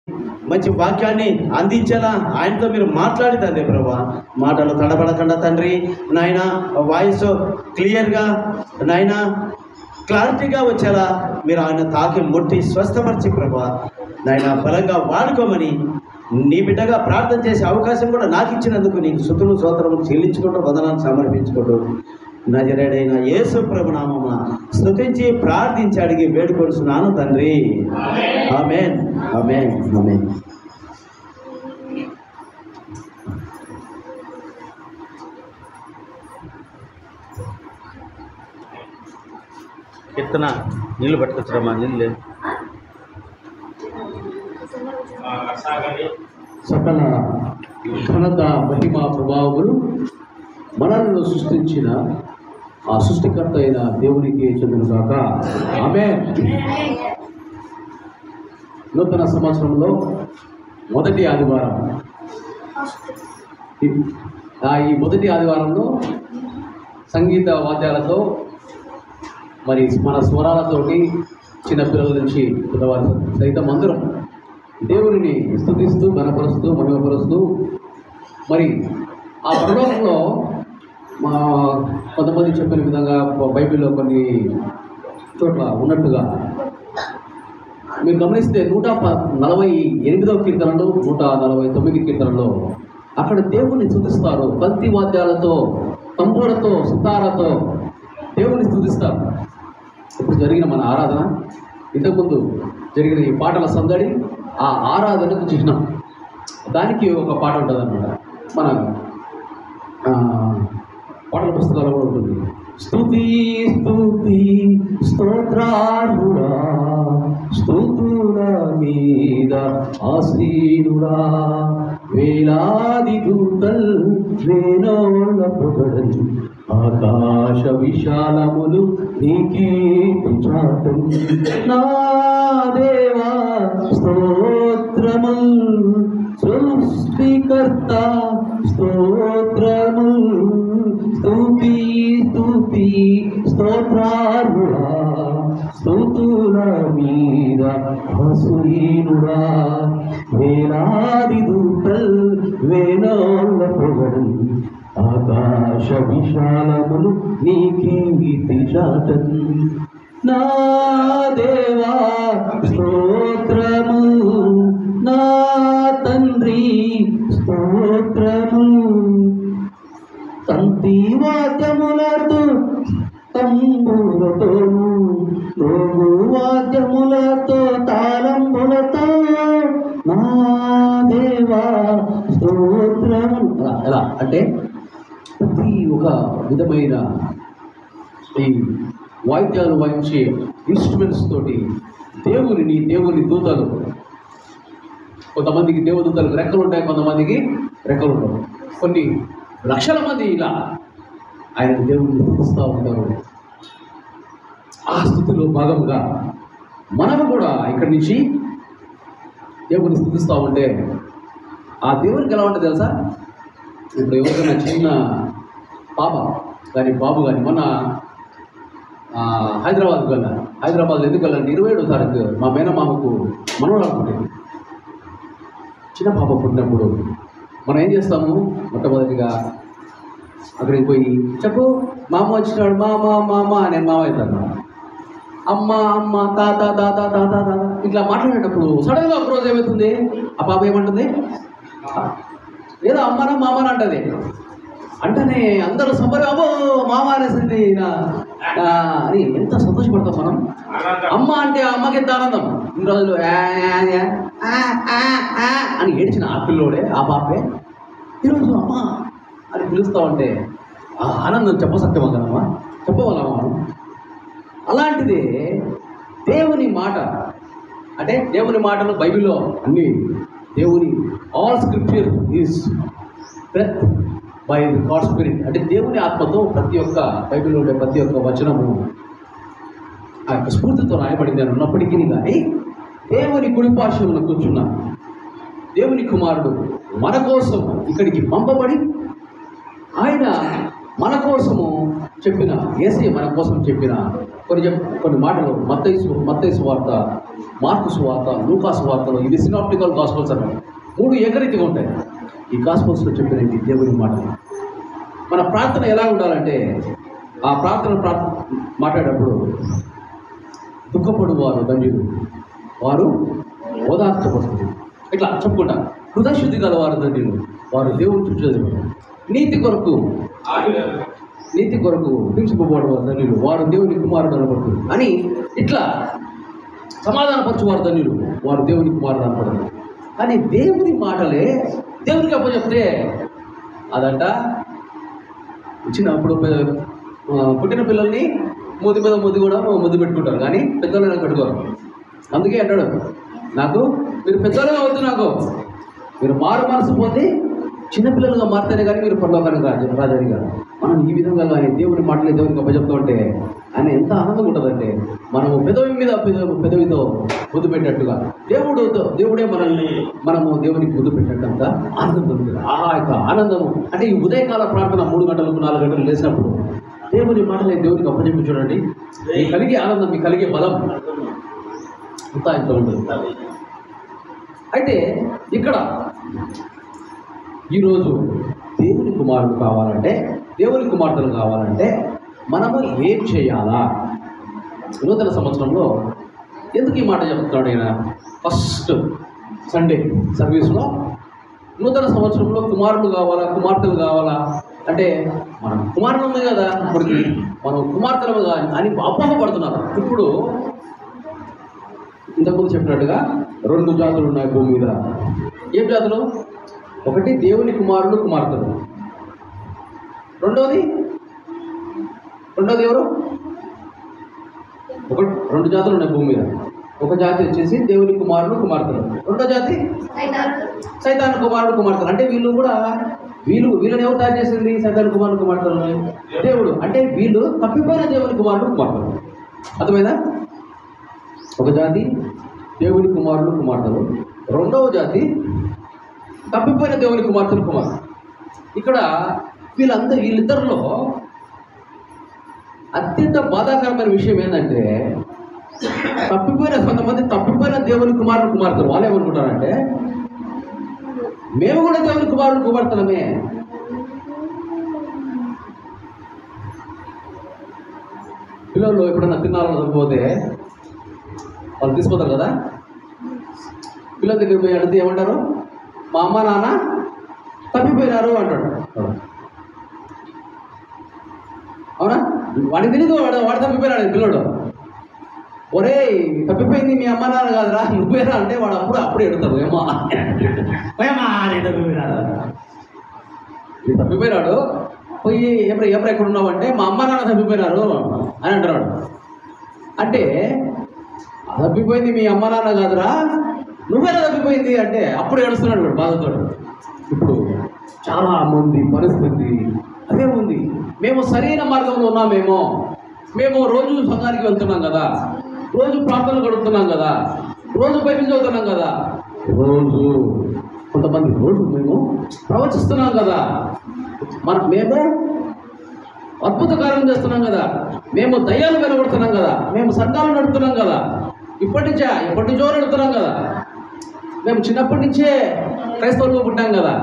మంచి వాక్యాన్ని అందించేలా ఆయనతో మీరు మాట్లాడి తండ్రి ప్రభా, మాటలు తడబడకుండా తండ్రి నాయన, వాయిస్ క్లియర్గా నాయన క్లారిటీగా వచ్చేలా మీరు ఆయన తాకి ముట్టి స్వస్థపరిచి ప్రభా నాయన బలంగా వాడుకోమని నీ బిడ్డగా ప్రార్థన చేసే అవకాశం కూడా నాకు ఇచ్చినందుకు నీకు స్తుతులు స్తోత్రములు చెల్లించుకుంటూ వందనాలు సమర్పించుకుంటూ నజరేడైన యేసు ప్రభు నామమున స్తుతించి ప్రార్థించి అడిగి వేడుకొలుస్తున్నాను తండ్రి. ఆమేన్, ఆమేన్, ఆమేన్. కీర్తన నీళ్ళు పట్టుకొచ్చారమ్మా, నీళ్ళు లేదు. సకల ఘనత మహిమ ప్రభావములు మనలను సృష్టించిన ఆ సృష్టికర్త అయిన దేవునికి చెందునుగాక. ఆమేన్. నూతన సంవత్సరంలో మొదటి ఆదివారం, ఈ మొదటి ఆదివారంలో సంగీత వాద్యాలతో మరి మన స్వరాలతోటి చిన్నపిల్లల నుంచి పెద్దవారు సైతం అందరం దేవుని స్తుతిస్తూ ఘనపరుస్తూ మహిమపరుస్తూ మరి ఆ పరలోకంలో మా కొంతమంది చెప్పిన విధంగా బైబిల్లో కొన్ని చోట్ల ఉన్నట్టుగా మీరు గమనిస్తే 148వ కీర్తనలో 149 కీర్తనలో అక్కడ దేవుని స్తుతిస్తారు. బంతి వాద్యాలతో, తంబూరతో, సితారాతో దేవుని స్తుతిస్తారు. ఇప్పుడు జరిగిన మన ఆరాధన, ఇంతకుముందు జరిగిన ఈ పాటల సందడి ఆ ఆరాధనకు చిహ్నం. దానికి ఒక పాట ఉంటుంది అన్నమాట. మన పాటల పుస్తకాలు కూడా ఉంటుంది. స్తుతి స్తుతి స్తోత్రార్హుడా, స్తుతుల మీద ఆసీనుడా, వేలాది దూతల్ వేణోళ్ళ పొగడలు, ఆకాశ విశాలములు నీకీ చాటం. నా దేవా స్తోత్రము, సృష్టికర్త స్తోత్రము, స్తుతి స్తుతి స్తోత్రార్హుడా, స్తుతుల మీద ఆసీనుడా, వేలాది దూతల్ వేణోళ్ళ పొగడలు, ఆకాశ విశాలములు నీ కీర్తి చాటన్. నా దేవా స్తోత్రము, నా తండ్రి స్తోత్రము. తంతి వాద్యములతో, తంబులతోను, రోగు వాద్యములతో, తాళంబులతో నా దేవా స్తోత్రము. ఎలా అంటే ప్రతి ఒక విధమైన ఈ వాయిద్యాలు వాయించే ఇన్స్ట్రుమెంట్స్ తోటి దేవుని దూతలు, కొంతమందికి దేవదూతలకు రెక్కలు ఉంటాయి, కొంతమందికి రెక్కలు ఉండవు. కొన్ని లక్షల మంది ఇలా ఆయన దేవుడిని స్తుతిస్తూ ఉంటారు. ఆ స్థితిలో భాగంగా మనము కూడా ఇక్కడి నుంచి దేవుని స్తుతిస్తూ ఉంటే ఆ దేవునికి ఎలా ఉంటుంది తెలుసా? ఇప్పుడు ఎవరికైనా చిన్న పాప కానీ బాబు కానీ మొన్న హైదరాబాద్కి వెళ్ళాను. హైదరాబాద్లో ఎందుకు వెళ్ళాను? 27వ తారీఖు మా మేనమామకు మనవరాలు పుట్టింది. చిన్న పాప పుట్టినప్పుడు మనం ఏం చేస్తాము? మొట్టమొదటిగా అక్కడికి పోయి చెప్పు మామ వచ్చినాడు, మామ నేను మామ అవుతాను, అమ్మ అమ్మ తాత తాత తాత తాత ఇట్లా మాట్లాడేటప్పుడు సడన్గా ఒక రోజు ఏమవుతుంది? ఆ పాప ఏమంటుంది? ఏదో అమ్మన మామని అంటది. అంటేనే అందరూ సంబరం, అమ్మో మామ అనేసింది అని ఎంత సంతోషపడతాం మనం. అమ్మ అంటే ఆ అమ్మకి ఎంత ఆనందం. ఇన్ని రోజులు అని ఏడ్చిన ఆ పిల్లోడే, ఆ పాపే ఈరోజు అమ్మ అని పిలుస్తూ ఉంటే ఆ ఆనందం చెప్పసత్యమా కదమ్మా, చెప్పగలమా? అలాంటిదే దేవుని మాట. అంటే దేవుని మాటలు బైబిల్లో అన్నీ దేవుని all scripture is breath by God spirit. అంటే దేవుని ఆత్మతో ప్రతి ఒక్క బైబిల్లో ఉండే ప్రతి ఒక్క వచనము ఆ యొక్క స్ఫూర్తితో రాయబడింది అని ఉన్నప్పటికీ కానీ దేవుని కుడిపార్శ్వమున కూర్చున్న దేవుని కుమారుడు మన కోసం ఇక్కడికి పంపబడి ఆయన మన కోసము చెప్పిన, యేసయ్య మన కోసం చెప్పిన కొన్ని మాటలు మత్తయి సువార్త మార్కు సువార్త, లూకా సువార్తలు, ఇవి సినాప్టికల్ గాస్పల్స్ అన్నమాట. 3 ఏకరీతిగా ఉంటాయి. ఈ గాస్పల్స్లో చెప్పిన ఈ దేవుని మాటలు. మన ప్రార్థన ఎలా ఉండాలంటే, ఆ ప్రార్థన మాట్లాడేటప్పుడు దుఃఖపడు వారు ధన్యులు, వారు ఓదార్చబడుతుంది, ఇట్లా చెప్పుకుంటా. హృదయశుద్ధి గల వారు ధన్యులు, వారు దేవుని చూసేది. నీతి కొరకు హింసింపబడు వారు ధన్యులు, వారు దేవుని కుమారుడు అనబడుతుంది అని ఇట్లా సమాధానపరచువారు ధన్యులు, వారు దేవుని కుమారుడు అనబడదు. కానీ దేవుని మాటలే దేవునికి అప్పచెప్తే అదంట చిన్నప్పుడు పుట్టిన పిల్లల్ని ముద్దు మీద ముద్దు కూడా ముద్దు పెట్టుకుంటారు, కానీ పెద్దలు నాకు పెట్టుకోరు. అందుకే అంటాడు, నాకు మీరు పెద్దలే అవుతుంది, నాకు మీరు మారు మనసు పొంది చిన్నపిల్లలుగా మారితేనే కానీ మీరు పరలోకానికి రాజాని గారు. మనం ఈ విధంగా కానీ దేవుని మాటలే దేవునికి అప్పచెప్తూ ఉంటే ఆయన ఎంత ఆనందంగా ఉంటుందంటే, మనము పెదవి మీద పెదవితో ముద్దు పెట్టినట్టుగా దేవుడే మనము దేవునికి ముద్దు పెట్టినట్టంత ఆనందం ఉంటుంది. ఆ యొక్క ఆనందము అంటే ఈ ఉదయకాల ప్రార్థన 3 గంటలకు 4 గంటలు లేచినప్పుడు దేవుని మాటలే దేవునికి అప్పచెప్పి చూడండి, మీకు కలిగే ఆనందం, మీకు కలిగే బలం అంతా ఇంత ఉంటుంది. అయితే ఇక్కడ ఈరోజు దేవుని కుమారుడు కావాలంటే, దేవుని కుమార్తెలు కావాలంటే మనము ఏం చేయాలా? నూతన సంవత్సరంలో ఎందుకు ఈ మాట చెప్తున్నాడు ఆయన? ఫస్ట్ సండే సర్వీస్లో నూతన సంవత్సరంలో కుమారుడు కావాలా, కుమార్తెలు కావాలా అంటే, మనం కుమారుడు ఉంది కదా ఇప్పటికి, మనం కుమార్తెలు అని అపోహపడుతున్నారు. ఇప్పుడు ఇంతకుముందు చెప్పినట్టుగా 2 జాతులు ఉన్నాయి భూమి మీద. ఏం జాతులు? ఒకటి దేవుని కుమారుడు కుమార్తెలు, రెండోది ఎవరు? 2 జాతులు ఉన్నాయి భూమి మీద. ఒక జాతి వచ్చేసి దేవుని కుమారుడు కుమార్తెలు, రెండో జాతి సైతాను కుమారుడు కుమార్తెలు. అంటే వీళ్ళని ఎవరు తయారు చేసింది? సైతాను కుమారుడు కుమార్తెలు దేవుడు. అంటే వీళ్ళు తప్పిపోయిన దేవుని కుమారుడు కుమార్తెలు. అర్థమైందా? ఒక జాతి దేవుని కుమారుడు కుమార్తెలు, రెండవ జాతి తప్పిపోయిన దేవుని కుమార్తెలు కుమార్తెలు. ఇక్కడ వీళ్ళిద్దరిలో అత్యంత బాధాకరమైన విషయం ఏంటంటే, కొంతమంది తప్పిపోయిన దేవుని కుమారుడు కుమార్తెలు వాళ్ళు ఏమనుకుంటారంటే, మేము కూడా దేవుని కుమారుడు కుమార్తెలమే. పిల్లలు ఎప్పుడన్నా తిన్నారని తప్పిపోతే వాళ్ళు తీసుకుపోతారు కదా, పిల్లల దగ్గర పోయి అడిగితే ఏమంటారు? మా అమ్మ నాన్న తప్పిపోయినారు అంటాడు. అవునా? వాడికి తెలియదు, వాడు తప్పిపోయినాడు పిల్లడు. ఒరే తప్పిపోయింది మీ అమ్మ నాన్న కాదురా, నువ్వేరా అంటే వాడు అప్పుడు ఎడుతాడు, ఏమో తప్పిపోయినాడు. పోయి ఎప్పుడు ఎక్కడ ఉన్నావు అంటే, మా అమ్మ నాన్న తప్పిపోయినారు అని అంటున్నాడు. అంటే తప్పిపోయింది మీ అమ్మ నాన్న కాదురా, నువ్వేనా తప్పిపోయింది అంటే అప్పుడు ఏడుస్తున్నాడు వాడు బాధతో. ఇప్పుడు చాలా మంది పరిస్థితి అదే ఉంది. మేము సరైన మార్గంలో ఉన్నామేమో, మేము రోజు సంఘానికి వెళ్తున్నాం కదా, రోజు ప్రార్థనలు గడుపుతున్నాం కదా, రోజు బైబిల్ చదువుతున్నాం కదా, కొంతమంది రోజు మేము ప్రవచిస్తున్నాం కదా, మేము అద్భుత కార్యం చేస్తున్నాం కదా, మేము దయ్యాలు వెలగొడుతున్నాం కదా, మేము సంఘాలు నడుపుతున్నాం కదా, ఎప్పటి నుంచో నడుపుతున్నాం కదా, మేము చిన్నప్పటి నుంచే క్రైస్తవులుగా పుట్టాం కదా.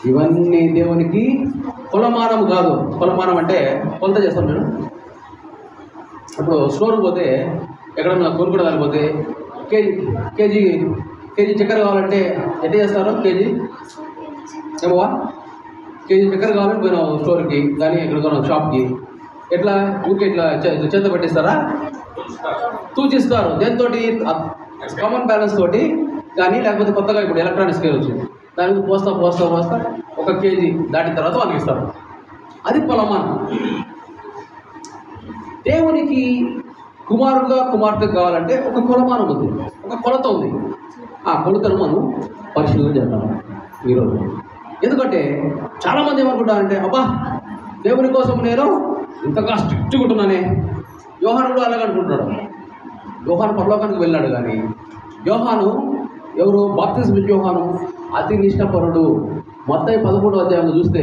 ఇవన్నీ దేవునికి కొలమానం కాదు. కొలమానం అంటే కొలత చేస్తాం. నేను ఇప్పుడు స్టోర్కి పోతే ఎక్కడన్నా కొనుక్కోవడానికి పోతే కేజీ చక్కెర కావాలంటే ఎట్లా చేస్తారు? కేజీ చక్కెర కావాలని పోయినాం స్టోర్కి, కానీ ఎక్కడికైనా షాప్కి, ఎట్లా ఊరికి ఇట్లా చేత పెట్టిస్తారా? తూచిస్తారు. దేంతో? కామన్ బ్యాలెన్స్ తోటి. కానీ లేకపోతే కొత్తగా ఇప్పుడు ఎలక్ట్రానిక్ స్కేల్ వచ్చింది, దానికి పోస్తా 1 కేజీ దాటిన తర్వాత వాళ్ళకి ఇస్తారు. అది కొలమానం. దేవునికి కుమారుడుగా కుమార్తె కావాలంటే ఒక కొలమానం ఉంది, ఒక కొలత ఉంది. ఆ కొలతను మనం పరిశీలన చేద్దాం ఈరోజు. ఎందుకంటే చాలామంది ఏమనుకుంటారంటే, అబ్బా దేవుని కోసం నేను ఇంతగా స్ట్రిక్ట్గా ఉంటున్నానే. యోహాను కూడా అలాగే అనుకుంటున్నాడు. యోహాను పరలోకానికి వెళ్ళాడు, కానీ యోహాను ఎవరు? బాప్తిస్మ యోహాను అతి నిష్టపరుడు. మత్తయి 11వ అధ్యాయంలో చూస్తే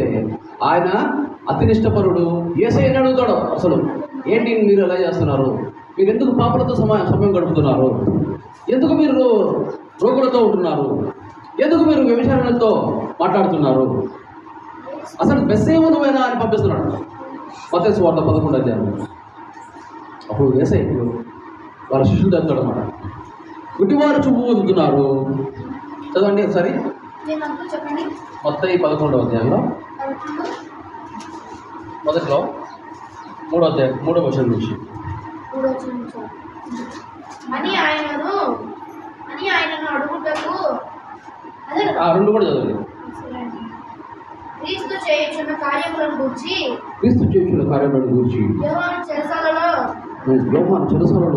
ఆయన అతి నిష్టపరుడు. యేసయ్యని అడుగుతాడు, అసలు ఏంటి మీరు ఎలా చేస్తున్నారు? మీరు ఎందుకు పాపలతో సమయం గడుపుతున్నారు? ఎందుకు మీరు రోగులతో ఉంటున్నారు? ఎందుకు మీరు వ్యభిచారులతో మాట్లాడుతున్నారు? అసలు మెస్సేయు నువ్వేనా అని పంపిస్తున్నాడు. మత్తయి సువార్త 11వ అధ్యాయం. అప్పుడు యేసయ్య వాళ్ళ శిష్యులు చెప్తాడు అన్నమాట. గుడ్డివారు చూపు పొందుతున్నారు. చదవండి ఒకసారి. మత్తయి 11వ అధ్యాయంలో మొదట్లో 3వ అధ్యాయం 3వ వచనం నుంచి అని ఆయనను అడుగుటకు రెండు కూడా చదవండి. క్రీస్తు చేయుచున్న కార్యములను గూర్చి యోహాను చెరసాలలో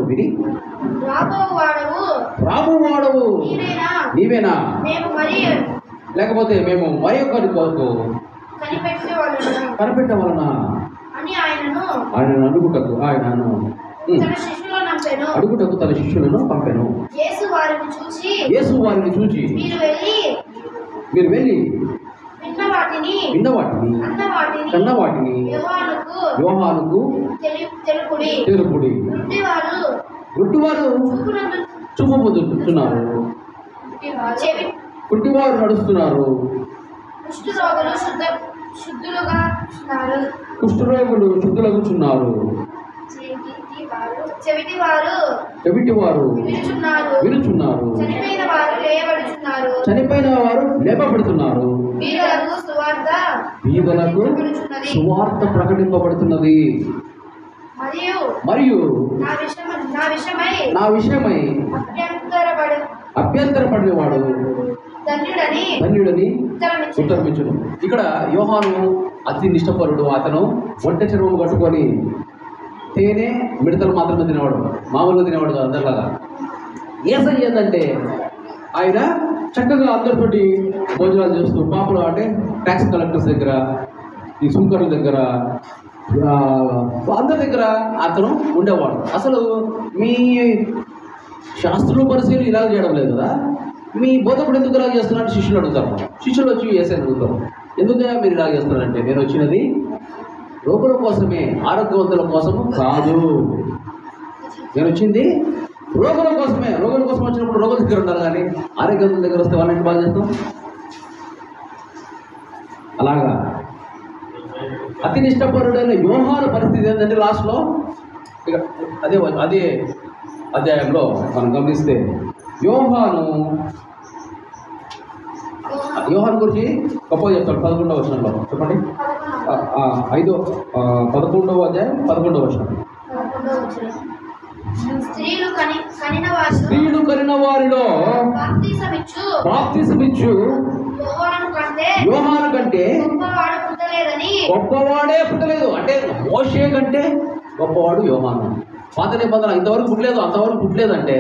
విని రాబోవాడవు నీవేనా, లేకపోతే మేము మరి ఒకరి కొరకు కనిపెట్టవలన అని ఆయనను అడుగుటకు తన శిష్యులను పంపెను. యేసు వారిని చూచి మీరు వెళ్ళి విన్న వాటిని కన్న వాటిని యోహానుకు తెలుపుడి. గుడ్డివారు చూపు పొందుతున్నారు, గుడ్డివారు నడుస్తున్నారు, కుష్ఠరోగులు శుద్ధులగుచున్నారు, చెవిటివారు వినుచున్నారు, చనిపోయిన వారు లేపబడుతున్నారు, బీదలకు సువార్త ప్రకటింపబడుతున్నది. మరియు నా విషయమై అభ్యంతరపడినవాడు ధన్యుడని ఉత్తరమించును. ఇక్కడ యోహాను అతి నిష్ఠపరుడు. అతను ఒంటె చర్మం కట్టుకొని తేనె మిడతలు మాత్రమే తినేవాడు, మామూలుగా తినేవాడు కాదు అందరిలాగా. యేసయ్య ఏంటంటే ఆయన చక్కగా అందరితోటి భోజనాలు చేస్తూ పాపలు అంటే ట్యాక్స్ కలెక్టర్స్ దగ్గర, ఈ సుంకరుల దగ్గర, అందరి దగ్గర అతను ఉండేవాడు. అసలు మీ శాస్త్రులు పరిశీలి ఇలా చేయడం లేదు కదా, మీ బోధకుడు ఎందుకు ఇలా చేస్తున్నారంటే శిష్యులు అడుగుతారు. శిష్యులు వచ్చి యేసయ్యని అడుగుతారు, ఎందుకైనా మీరు ఇలా చేస్తున్నారంటే నేను వచ్చినది రోగుల కోసమే, ఆరోగ్యవంతుల కోసము కాదు. నేను వచ్చింది రోగుల కోసమే. రోగుల కోసం వచ్చినప్పుడు రోగుల దగ్గర ఉండాలి, కానీ ఆరోగ్యవంతుల దగ్గర వస్తే వాళ్ళని బాగా చేస్తాం. అలాగా అతి నిష్ఠపరుడైన యోహాను పరిస్థితి ఏంటంటే లాస్ట్లో ఇక అదే అధ్యాయంలో మనం గమనిస్తే యోహాను గురించి గొప్పగా చెప్తాడు. 11వ వచనంలో చెప్పండి. 11వ అధ్యాయం 11వ వచనం. స్త్రీలు కనిన వారిలో బాప్తిసమిచ్చు యోహాను కంటే గొప్పవాడే పుట్టలేదు. అంటే మోషే కంటే గొప్పవాడు యోహాను. పాత నిబంధన ఇంతవరకు పుట్టలేదు, అంతవరకు పుట్టలేదంటే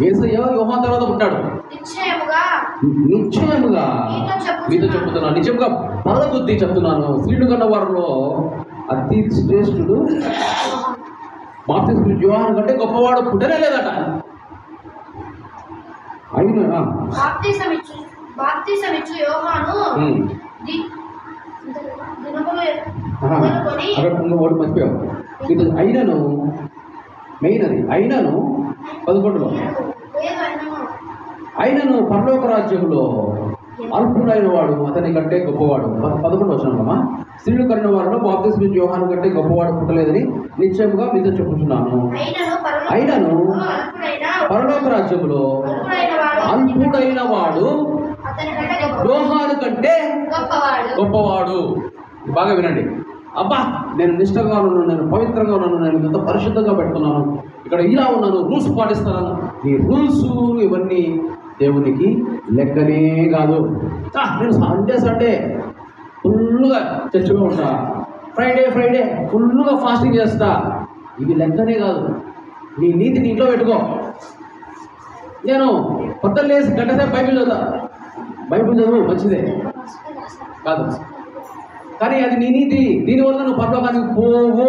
యేసయ్య యోహాను తర్వాత పుట్టాడు. నిశ్చయముగా మీతో చెప్తున్నాను, నిజంగా పరబుద్ధి చెప్తున్నాను, స్త్రీలు కన్న వారిలో అతి శ్రేష్ఠుడు బాప్తిస్మ యోహాను కంటే గొప్పవాడు పుట్టనే లేదట. అయినా బాప్తిసమిచ్చు యోహాను ఒకటి మర్చిపోయావు. ఇది అయినను మెయిన్, అది అయినను 11లో అయినను పరలోక రాజ్యంలో అల్పుడైన వాడు అతని కంటే గొప్పవాడు. 11 వచనమా, స్త్రీలు కన్న వారిలో బాప్తిస్మ యోహాను కంటే గొప్పవాడు పుట్టలేదని నిశ్చయముగా మీతో చెప్పుచున్నాను. అయినను పరలోక రాజ్యంలో అల్పుడైన వాడు యోహాను కంటే గొప్పవాడు. బాగా వినండి. అబ్బా నేను నిష్ఠగా ఉన్నాను, నేను పవిత్రంగా ఉన్నాను, నేను ఎంత పరిశుద్ధంగా పెట్టుకున్నాను, ఇక్కడ ఇలా ఉన్నాను, రూల్స్ పాటిస్తున్నాను. ఈ రూల్స్ ఇవన్నీ దేవునికి లెక్కనే కాదు. నేను సండే ఫుల్గా చర్చిగా ఉంటా, ఫ్రైడే ఫుల్గా ఫాస్టింగ్ చేస్తా, ఇవి లెక్కనే కాదు. నీ నీతిని ఇంట్లో పెట్టుకో. నేను పొద్దున్న లేసి గంటసేపు బైబిల్ చదువు మంచిదే కాదు, కానీ అది నీ నీతి. దీనివల్ల నువ్వు పరలోకానికి పోవు.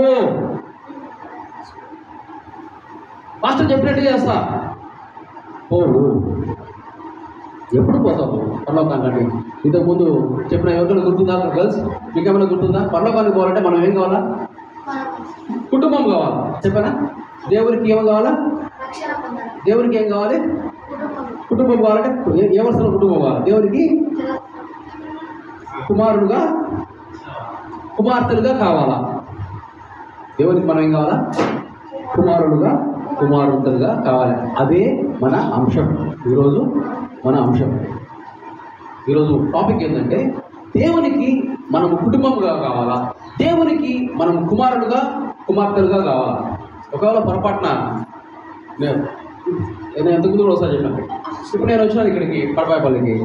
మాస్టర్ చెప్పినట్టు చేస్తా, పోవు. ఎప్పుడు పోతావు పరలోకానికి? ఇంతకుముందు చెప్పిన యువకులు గుర్తుందా? గర్ల్స్ మీకు ఏమైనా గుర్తుందా? పరలోకానికి పోవాలంటే మనం ఏం కావాలా? కుటుంబం కావాలా? చెప్పానా? దేవునికి ఏం కావాలా? రక్షణ పొందాలి. దేవునికి ఏం కావాలి? కుటుంబం. కుటుంబం కావాలంటే ఏ వరుసలో కుటుంబం కావాలి? దేవునికి కుమారుడుగా కుమార్తెలుగా కావాలా? దేవునికి మనం ఏం కావాలా? కుమారుడుగా కుమార్తెలుగా కావాలి. అదే మన అంశం ఈరోజు. మన అంశం ఈరోజు టాపిక్ ఏంటంటే దేవునికి మనము కుటుంబంగా కావాలా, దేవునికి మనం కుమారుడుగా కుమార్తెలుగా కావాలా. ఒకవేళ పొరపాటున నేను ఎంతకుముందు కూడా ఒకసారి చెప్పాను, ఇప్పుడు నేను వచ్చినాను ఇక్కడికి పడపాయపల్లికి,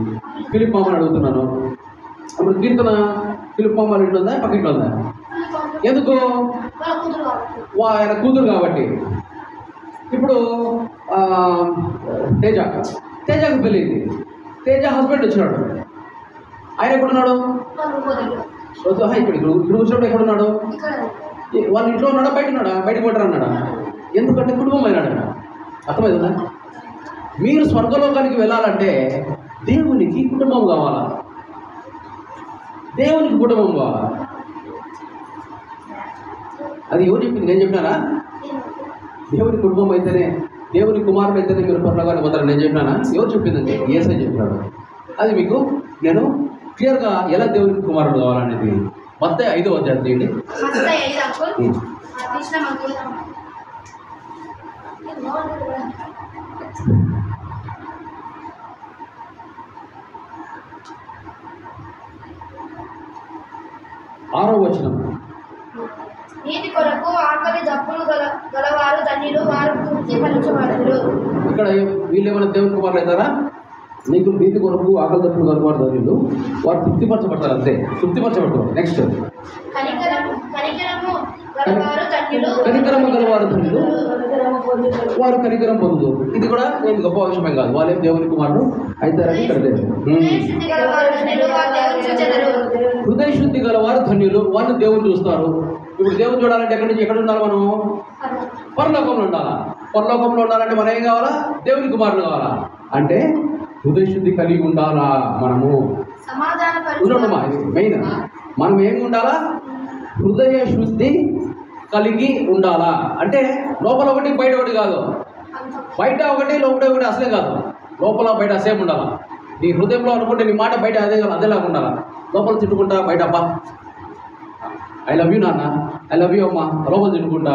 ఫిలిప్ మామని అడుగుతున్నాను. అప్పుడు కీర్తన ఫిలిప్ మామ ఇంట్లో ఉందా, పక్కింట్లో ఉందా? ఎందుకు? వాళ్ళ కూతురు కాబట్టి. ఆయన కూతురు కాబట్టి. ఇప్పుడు తేజకు పెళ్ళింది. తేజ హస్బెండ్ వచ్చినాడు. ఆయన ఎక్కడున్నాడు? వాళ్ళ ఇంకో దగ్గర. ఇక్కడ వచ్చినప్పుడు ఎక్కడున్నాడు? ఇక్కడ. వాళ్ళ ఇంట్లో ఉన్నాడా, బయట ఉన్నాడా? బయటకు పట్టరా అన్నాడా? ఎందుకంటే కుటుంబం అయినాడు. అర్థమైందా? మీరు స్వర్గలోకానికి వెళ్ళాలంటే దేవునికి కుటుంబం కావాలా, దేవునికి కుటుంబం కావాలా. అది ఎవరు చెప్పింది? నేను చెప్పినానా? దేవుని కుటుంబం అయితేనే, దేవుని కుమారుడు అయితేనే మీరు పరలోకానికి పోతారని నేను చెప్పినానా? ఎవరు చెప్పిందండి? యేసే చెప్పినాడు. అది మీకు నేను క్లియర్గా ఎలా దేవునికి కుమారుడు కావాలనేది మత్తయి 5వ అధ్యాయం తీయండి. మత్తయి 5 అంకుల్. కృష్ణ మందిరం. ఆరో వచనం. నీతి కొరకు ఆకలి దప్పులు గలవారు ధన్యులు, వారు తృప్తిపరచబడుదురు. ఇక్కడ వీళ్ళు ఏమైనా దేవుని కుమారులు అవుతారా? నీకు నీతి కొరకు ఆకలి దప్పులు గలవారు ధన్యులు, వారు తృప్తిపరచబడతారు. అంతే, తృప్తిపరచబడతారు. నెక్స్ట్, కనికరము గలవారు ధన్యులు, కనికరము గలవారు ధన్యులు, వారు కనికరం పొందు. ఇది కూడా నేను గొప్ప విషయమేం కాదు. వాళ్ళేం దేవుని కుమారుడు అవుతారని ఇక్కడ లేదు. శుద్ధి గలవారు ధన్యులు, వారు దేవుని చూచెదరు. హృదయ శుద్ధి గలవారు ధన్యులు, వాళ్ళు దేవుని చూస్తారు. ఇప్పుడు దేవుని చూడాలంటే ఎక్కడ ఉండాలి? మనం పరలోకంలో ఉండాలా. పరలోకంలో ఉండాలంటే మనం ఏం కావాలా? దేవుని కుమారుడు కావాలా. అంటే హృదయ శుద్ధి కలిగి ఉండాలా. మనము ఉండమ్మా, మెయిన్ మనం ఏమి ఉండాలా? హృదయ శుద్ధి కలిగి ఉండాలా. అంటే లోపల ఒకటి బయట ఒకటి కాదు, బయట ఒకటి లోపల ఒకటి అసలే కాదు. లోపల బయట సేమ్ ఉండాలా. నీ హృదయంలో అనుకుంటే నీ మాట బయట అదేలాగా ఉండాలా. లోపల తిట్టుకుంటా, బయట అబ్బా ఐ లవ్ యూ నాన్న, ఐ లవ్ యూ అమ్మా, లోపల తిట్టుకుంటా.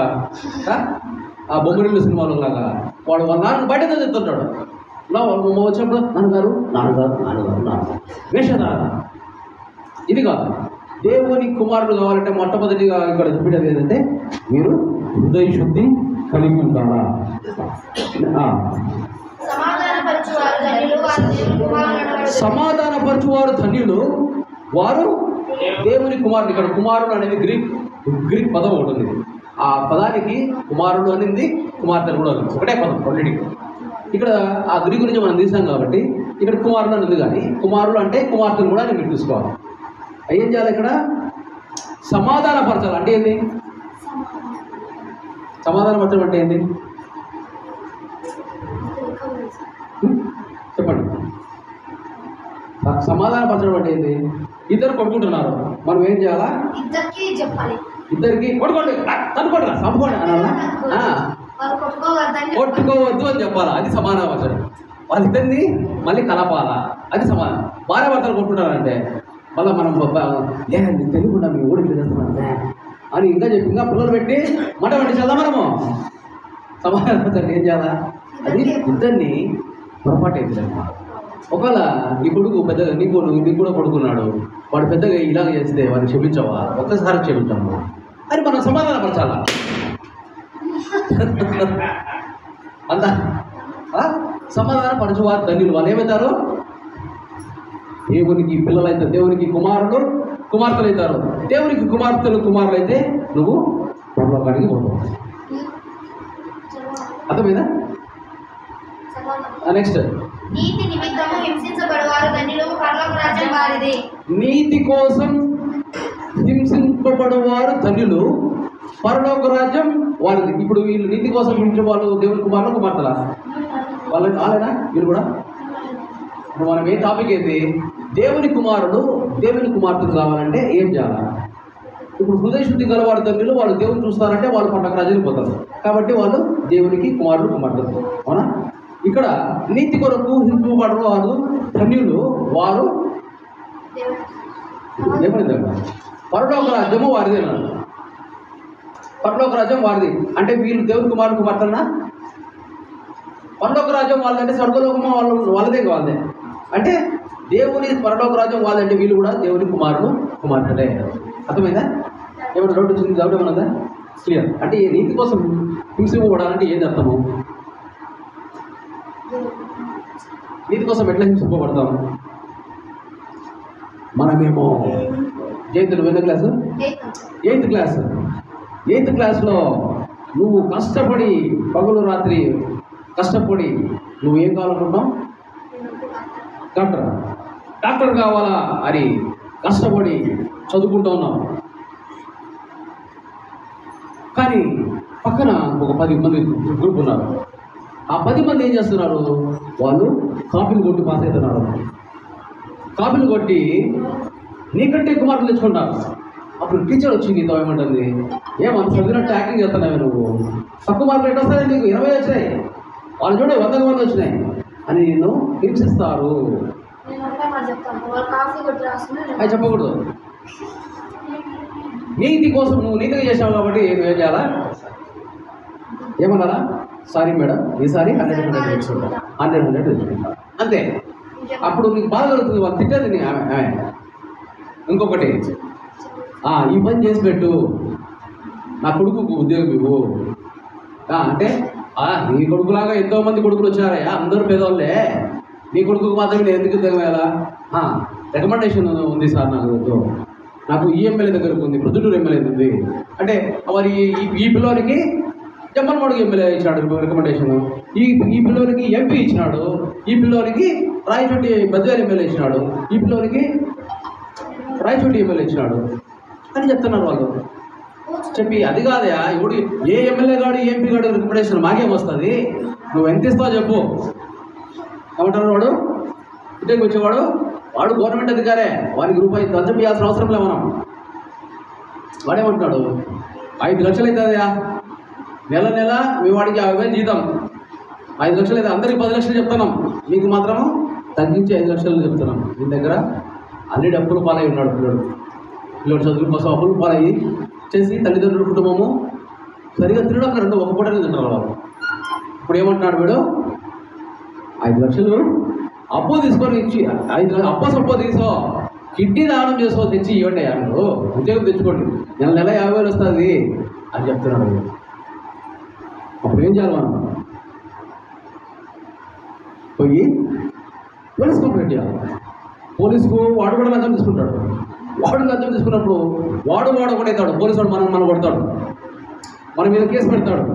ఆ బొమ్మరిల్లు సినిమాలో లాగా వాడు వాళ్ళ నాన్న బయటతో తింటుంటాడు. వచ్చినప్పుడు నాన్నగారు వేషధారణ. ఇది కాదు. దేవుని కుమారుడు కావాలంటే మొట్టమొదటిగా ఇక్కడ చూపించేది ఏంటంటే మీరు హృదయ శుద్ధి కలిగి ఉంటారా. సమాధానపరచువారు ధన్యులు, వారు దేవుని కుమారుడు. ఇక్కడ కుమారుడు అనేది గ్రీక్ పదం ఒకటి ఉంది. ఆ పదానికి కుమారుడు అనేది కుమార్తెలు కూడా ఉంది. ఒకటే పదం రెండింటికి. ఇక్కడ ఆ గ్రీక్ గురించి మనం తీసాం కాబట్టి ఇక్కడ కుమారుడు అని ఉంది. కానీ కుమారుడు అంటే కుమార్తెలు కూడా మీరు తీసుకోవాలి. ఏం చేయాలి? ఇక్కడ సమాధానపరచాలి. అంటే ఏంటి సమాధానపరచడం? అంటే ఏంటి చెప్పండి. సమాధానపరచడం అంటే ఏంటి? ఇద్దరు కొట్టుకుంటున్నారు, మనం ఏం చేయాలా? ఇద్దరికి కొట్టుకోండి, తనుకోండి, చంపుకోండి అనాలా? కొట్టుకోవద్దు అని చెప్పాలా? అది సమాధానపరచడం. వాళ్ళిద్దరిని మళ్ళీ కలపాలా? అది సమాధానం. భార్య భర్తలు కొట్టుకుంటారంటే మళ్ళీ మనం తెలియకుండా మీ ఊరికి చేస్తామంటే అని ఇంకా చెప్పి ఇంకా పిల్లలు పెట్టి మంట వంటి చేద్దాం మనము. సమాధానం ఏం చేయాలా? అది ఇద్దరిని పొరపాటు అవుతుంది. ఒకవేళ నీ కొడుకు పెద్దగా నీకు కూడా కొడుకున్నాడు, వాడు పెద్దగా ఇలాగ చేస్తే వాడిని క్షమించవా? ఒక్కసారి క్షమించాము అని మనం సమాధానపరచాలా? అంత సమాధానపరచువారు ధన్యులు. వాళ్ళు ఏమవుతారు? దేవునికి పిల్లలైతే దేవునికి కుమారుడు కుమార్తెలు అవుతారు. దేవునికి కుమారులు అయితే నువ్వు పరలోకానికి పోతావు. అర్థమైందా? నెక్స్ట్, నీతి నిమిత్తము హింసించబడువారు ధన్యులు, పరలోక రాజ్యం వారిది. నీతి కోసం హింసింపబడువారు ధన్యులు, పరలోక రాజ్యం వారిది. ఇప్పుడు వీళ్ళు నీతి కోసం హింసించే వాళ్ళు దేవుని కుమారులు కుమార్తెలా? వాళ్ళని ఆలేనా వీళ్ళు కూడా? ఇప్పుడు మనం ఏ టాపిక్ ఏంటి? దేవుని కుమారుడు దేవుని కుమార్తెలు కావాలంటే ఏం చేయాలి? ఇప్పుడు హృదయ శుద్ధి గలవారు ధన్యులు, వాళ్ళు దేవుని చూస్తారంటే వాళ్ళు పరలోక రాజ్యానికి పోతారు. కాబట్టి వాళ్ళు దేవునికి కుమారుడు కుమార్తెలు. అవునా? ఇక్కడ నీతి కొరకు హింసింపబడరు వారు ధన్యులు, వారు ఏమైంది పరలోక రాజ్యము వారిది అన్నాడు. పరలోక రాజ్యం వారిది అంటే వీళ్ళు దేవుని కుమారుడు కుమార్తెనా? పరలోక రాజ్యం వాళ్ళంటే స్వర్గలోకము వాళ్ళదే వాళ్ళదే అంటే దేవుని పరలోక రాజ్యం వాళ్ళంటే వీళ్ళు కూడా దేవుని కుమారుడు కుమార్తెలే. అర్థమైందా? ఏమైనా డౌట్ వచ్చింది? డౌట్ ఏమన్నదా? క్లియర్. అంటే ఈ నీతి కోసం హింసింపబడాలంటే ఏది అర్థము? నీతి కోసం ఎట్లా హింసింపబడతాం? మనమేమో జయంతులు ఎన్నో క్లాసు? 8th క్లాస్లో నువ్వు కష్టపడి పగలు రాత్రి కష్టపడి నువ్వు ఏం కావాలనుకుంటున్నావు? డాక్టర్ కావాలా అని కష్టపడి చదువుకుంటూ ఉన్నావు. కానీ పక్కన ఒక 10 మంది గ్రూప్ ఉన్నారు. ఆ 10 మంది ఏం చేస్తున్నారు? వాళ్ళు కాపీలు కొట్టి పాస్ అవుతున్నారు. కాపీలు కొట్టి నీకంటే ఎక్కువ మార్కులు తెచ్చుకుంటారు. అప్పుడు టీచర్ వచ్చి నీతో ఏమంటుంది? ఏమంత చదివినట్టు యాక్టింగ్ చేస్తున్నావు నువ్వు, తక్కువ మార్కులు ఎట్లా వస్తాయి నీకు? 20 వచ్చినాయి, వాళ్ళు చూడే 100 మంది వచ్చినాయి అని నిన్ను హింసిస్తారు. అది చెప్పకూడదు. నీతి కోసం నువ్వు నీతిగా చేసావు కాబట్టి నువ్వేం చేయాలా? ఏమన్నారా? సారీ మేడం, ఈసారి 100 తెచ్చుకుంటా, 100 తెచ్చుకుంటా అంతే. అప్పుడు నీకు బాధ కలుగుతుంది. వాళ్ళు తిట్టేది ఆమె. ఇంకొకటి, ఈ పని చేసి పెట్టు, నా కొడుకుకు ఉద్యోగం ఇవ్వు అంటే నీ కొడుకులాగా ఎంతోమంది కొడుకులు వచ్చారయ్యా, అందరూ పేదవాళ్ళే, నీ కొడుకుకు మాత్రమే నేను ఎందుకు ఉద్యోగం వేయాలా? రికమెండేషన్ ఉంది సార్ నాకు ఈ ఎమ్మెల్యే దగ్గరకు ఉంది, ప్రొద్దుటూరు ఎమ్మెల్యే ఉంది అంటే మరి ఈ పిల్లోనికి జమ్మలమడుగు ఎమ్మెల్యే ఇచ్చినాడు రికమెండేషన్, ఈ పిల్లోనికి ఎంపీ ఇచ్చినాడు, ఈ పిల్లోనికి రాయచోటి బద్వేలు ఎమ్మెల్యే ఇచ్చినాడు, ఈ పిల్లోనికి రాయచోటి ఎమ్మెల్యే ఇచ్చినాడు అని చెప్తున్నారు వాళ్ళు. చెప్పి అది కాదయా, ఇప్పుడు ఏ ఎమ్మెల్యే గాడు ఎంపీ గాడు రికమెండేషన్ మాకేం వస్తుంది, నువ్వు ఎంత ఇస్తావు చెప్పు. ఏమంటారు? వాడు ఇంటికి వచ్చేవాడు వాడు గవర్నమెంట్ అధికారే, వారికి రూపాయి లంచం ఇవ్వాల్సిన అవసరం లే మనం. వాడేమంటున్నాడు? 5 లక్షలు అవుతుందయా నెల మీ వాడికి 50,000 జీతం, 5 లక్షలు అయితే అందరికి 10 లక్షలు చెప్తున్నాం, మీకు మాత్రము తగ్గించి 5 లక్షలు చెప్తున్నాం. మీ దగ్గర అన్ని అప్పులు పాలై ఉన్నాడు పిల్లడు చదువుల కోసం అప్పులు పాలయ్యి చేసి తల్లిదండ్రుల కుటుంబము సరిగా తినడం 2 ఒక పూటనే తింటారు వాళ్ళు. ఇప్పుడు ఏమంటున్నాడు వీడు? 5 లక్షలు అప్పు తీసుకొని ఇచ్చి 5 లక్షలు అప్పు తీసో కిడ్నీ దానం చేసుకో తెచ్చి ఇవ్వండి మీరు ఉద్యోగం తెచ్చుకోండి, నెల 50,000 వస్తుంది అని చెప్తున్నాడు. అప్పుడు ఏం చేయాలి మనం? పోయి పోలీస్ కంప్లైంట్ చేయాలి. పోలీసుకు వాడు కూడా లంచం తీసుకుంటాడు. వాడు లంచం తీసుకున్నప్పుడు వాడు ఒకటవుతాడు, పోలీసు వాడు మనం కొడతాడు, మన మీద కేసు పెడతాడు.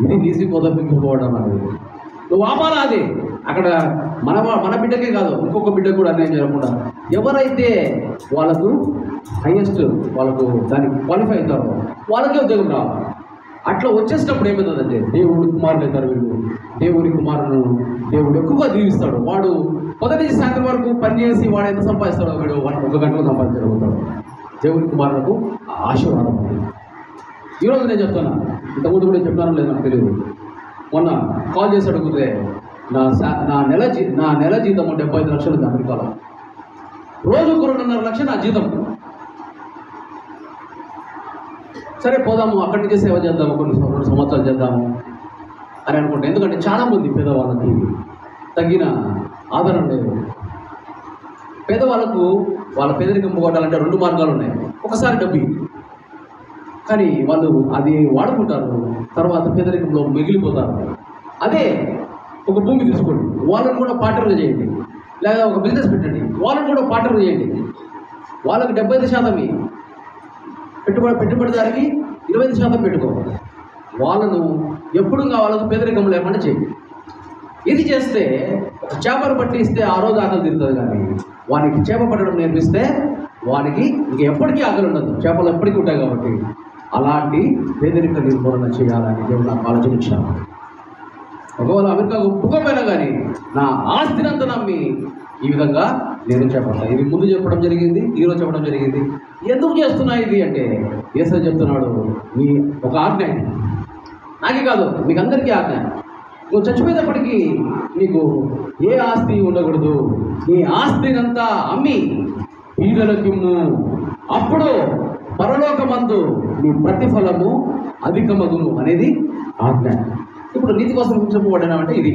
ఇది నీసి పోదపించుకోవడం అనేది నువ్వు ఆపాలా? అది అక్కడ మన బిడ్డకే కాదు, ఇంకొక బిడ్డకు కూడా అన్యాయం చేయకుండా ఎవరైతే వాళ్ళకు హైయెస్ట్ వాళ్ళకు దానికి క్వాలిఫై అవుతారో వాళ్ళకే ఉద్యోగం రావాలి. అట్లా వచ్చేసినప్పుడు ఏమవుతుందంటే దేవుడి కుమారులు అవుతారు వీళ్ళు. దేవుడి కుమారులను దేవుడు ఎక్కువగా దీవిస్తాడు. వాడు మొదటి నుంచి సాయంత్రం వరకు పనిచేసి వాడు ఎంత సంపాదిస్తాడో వీడు 1 గంటలో సంపాదించగలుగుతాడు. దేవుడి కుమారులకు ఆశీర్వాదం ఉంది. ఈరోజు నేను చెప్తాను, ఇంతకుముందు కూడా చెప్పాను లేదు నాకు తెలియదు. మొన్న కాల్ చేసి అడుగుతే నా నెల జీతం 75 లక్షలు ఉంది అమెరికాలో. రోజుకు 2.5 లక్షలు నా జీతం. సరే పోదాము, అక్కడి నుంచి సేవ చేద్దాము, కొన్ని 2 సంవత్సరాలు చేద్దాము అని అనుకుంటే, ఎందుకంటే చాలామంది పేదవాళ్ళకి తగిన ఆధారం లేదు. పేదవాళ్ళకు వాళ్ళ పేదరికం పోగొట్టాలంటే 2 మార్గాలు ఉన్నాయి. ఒకసారి డబ్బు, కానీ వాళ్ళు అది వాడుకుంటారు, తర్వాత పేదరికంలో మిగిలిపోతారు. అదే ఒక భూమి తీసుకోండి, వాళ్ళని కూడా పార్ట్నర్లు చేయండి, లేదా ఒక బిజినెస్ పెట్టండి, వాళ్ళని కూడా పార్ట్నర్లు చేయండి. వాళ్ళకి 75% పెట్టుబడిదారికి 25% పెట్టుకో. వాళ్ళను ఎప్పుడు వాళ్ళకు పేదరికం లేకుండా చేయండి. ఇది చేస్తే చేపలు పట్టి ఇస్తే ఆ రోజు ఆకలి తీరుతుంది, కానీ వానికి చేప పట్టడం నేర్పిస్తే వానికి ఇంక ఎప్పటికీ ఆకలి ఉండదు, చేపలు ఎప్పటికీ ఉంటాయి. కాబట్టి అలాంటి పేదరిక నిర్మూలన చేయాలని దేవుడు నాకు ఆలోచన ఇచ్చాను. ఒకవేళ అమెరికాకు ఒప్పుకోపోయినా కానీ నా ఆస్తినంతా నమ్మి ఈ విధంగా నేను చెప్పాను. ఇది ముందు చెప్పడం జరిగింది, ఈరోజు చెప్పడం జరిగింది. ఎందుకు చేస్తున్నా ఇది అంటే యేసు చెప్తున్నాడు, నీ ఒక ఆజ్ఞ, నాకే కాదు మీకు అందరికీ ఆజ్ఞ. నువ్వు చచ్చిపోయేటప్పటికీ నీకు ఏ ఆస్తి ఉండకూడదు. నీ ఆస్తినంతా అమ్మి బీదలకిమ్ము, అప్పుడు పరలోకమందు నీ ప్రతిఫలము అధికమగును అనేది ఆజ్ఞ. ఇప్పుడు నీతి కోసం హింసింపబడినామంటే ఇది.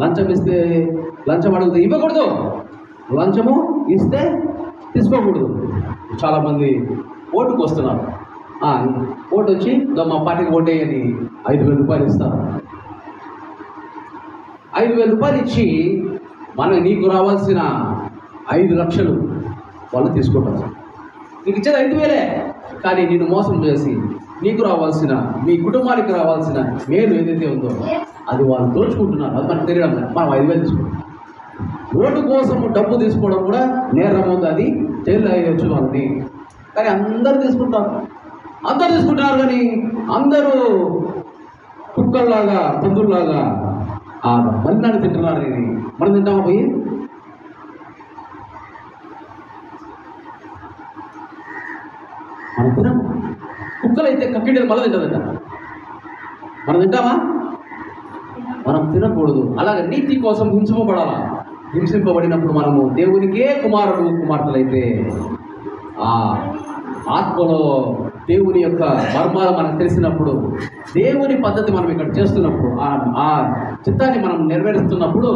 లంచం ఇస్తే లంచం అడిగితే ఇవ్వకూడదు, లంచము ఇస్తే తీసుకోకూడదు. చాలామంది ఓటుకు వస్తున్నారు. ఓటు వచ్చి మా పార్టీకి ఓటేయని 5,000 రూపాయలు ఇస్తారు. 5,000 రూపాయలు ఇచ్చి నీకు రావాల్సిన 5 లక్షలు వాళ్ళు తీసుకుంటారు. నీకు ఇచ్చేది 5,000, కానీ నిన్ను మోసం చేసి నీకు రావాల్సిన, మీ కుటుంబానికి రావాల్సిన మేలు ఏదైతే ఉందో అది వాళ్ళు దోచుకుంటున్నారు. అది మనకు తెలియడం లేదు. మనం 5,000 తీసుకుంటాం. ఓటు కోసం డబ్బు తీసుకోవడం కూడా నేరం ఉంది. అది జైల్లో వేయచ్చు వాళ్ళని. కానీ అందరూ తీసుకుంటారు కానీ అందరూ కుక్కల్లాగా పందుల్లాగా ఆ మలినాన్ని తింటున్నారు. ఇది మనం తింటామా పోయి? మనం తినము. కుక్కలైతే కక్కిండేది మళ్ళీ తింటుందంట. మనం తింటామా? మనం తినకూడదు. అలాగే నీతి కోసం హింసింపబడాలా. హింసింపబడినప్పుడు మనము దేవునికే కుమారుడు కుమార్తెలైతే ఆ ఆత్మలో దేవుని యొక్క మర్మాలు మనకు తెలిసినప్పుడు, దేవుని పద్ధతి మనం ఇక్కడ చేస్తున్నప్పుడు, ఆ చిత్తాన్ని మనం నెరవేరుస్తున్నప్పుడు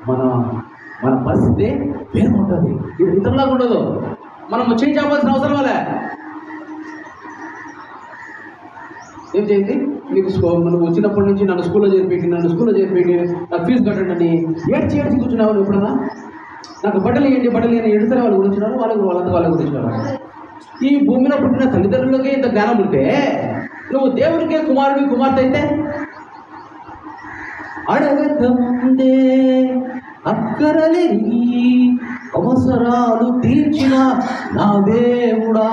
మన పరిస్థితి వేరు ఉంటుంది. ఇది ఇతరులాగా ఉండదు. మనం చేయాల్సిన అవసరం వల్లే. ఏం చేయండి? మీకు నువ్వు వచ్చినప్పటి నుంచి నన్ను స్కూల్లో చేరిపెట్టి నాకు ఫీజు కట్టండి అని ఏడ్చి కూర్చున్నావు. ఎప్పుడన్నా నాకు బట్టలు ఇవ్వండి ఎడుతారు వాళ్ళు గురించినారు, వాళ్ళ గురించినారు. ఈ భూమిలో పుట్టిన తల్లిదండ్రులకే ఇంత జ్ఞానం ఉంటే నువ్వు దేవునికే కుమార్తె అయితే అడగకముందే అక్కరలేని అవసరాలు తీర్చిన నా దేవుడా,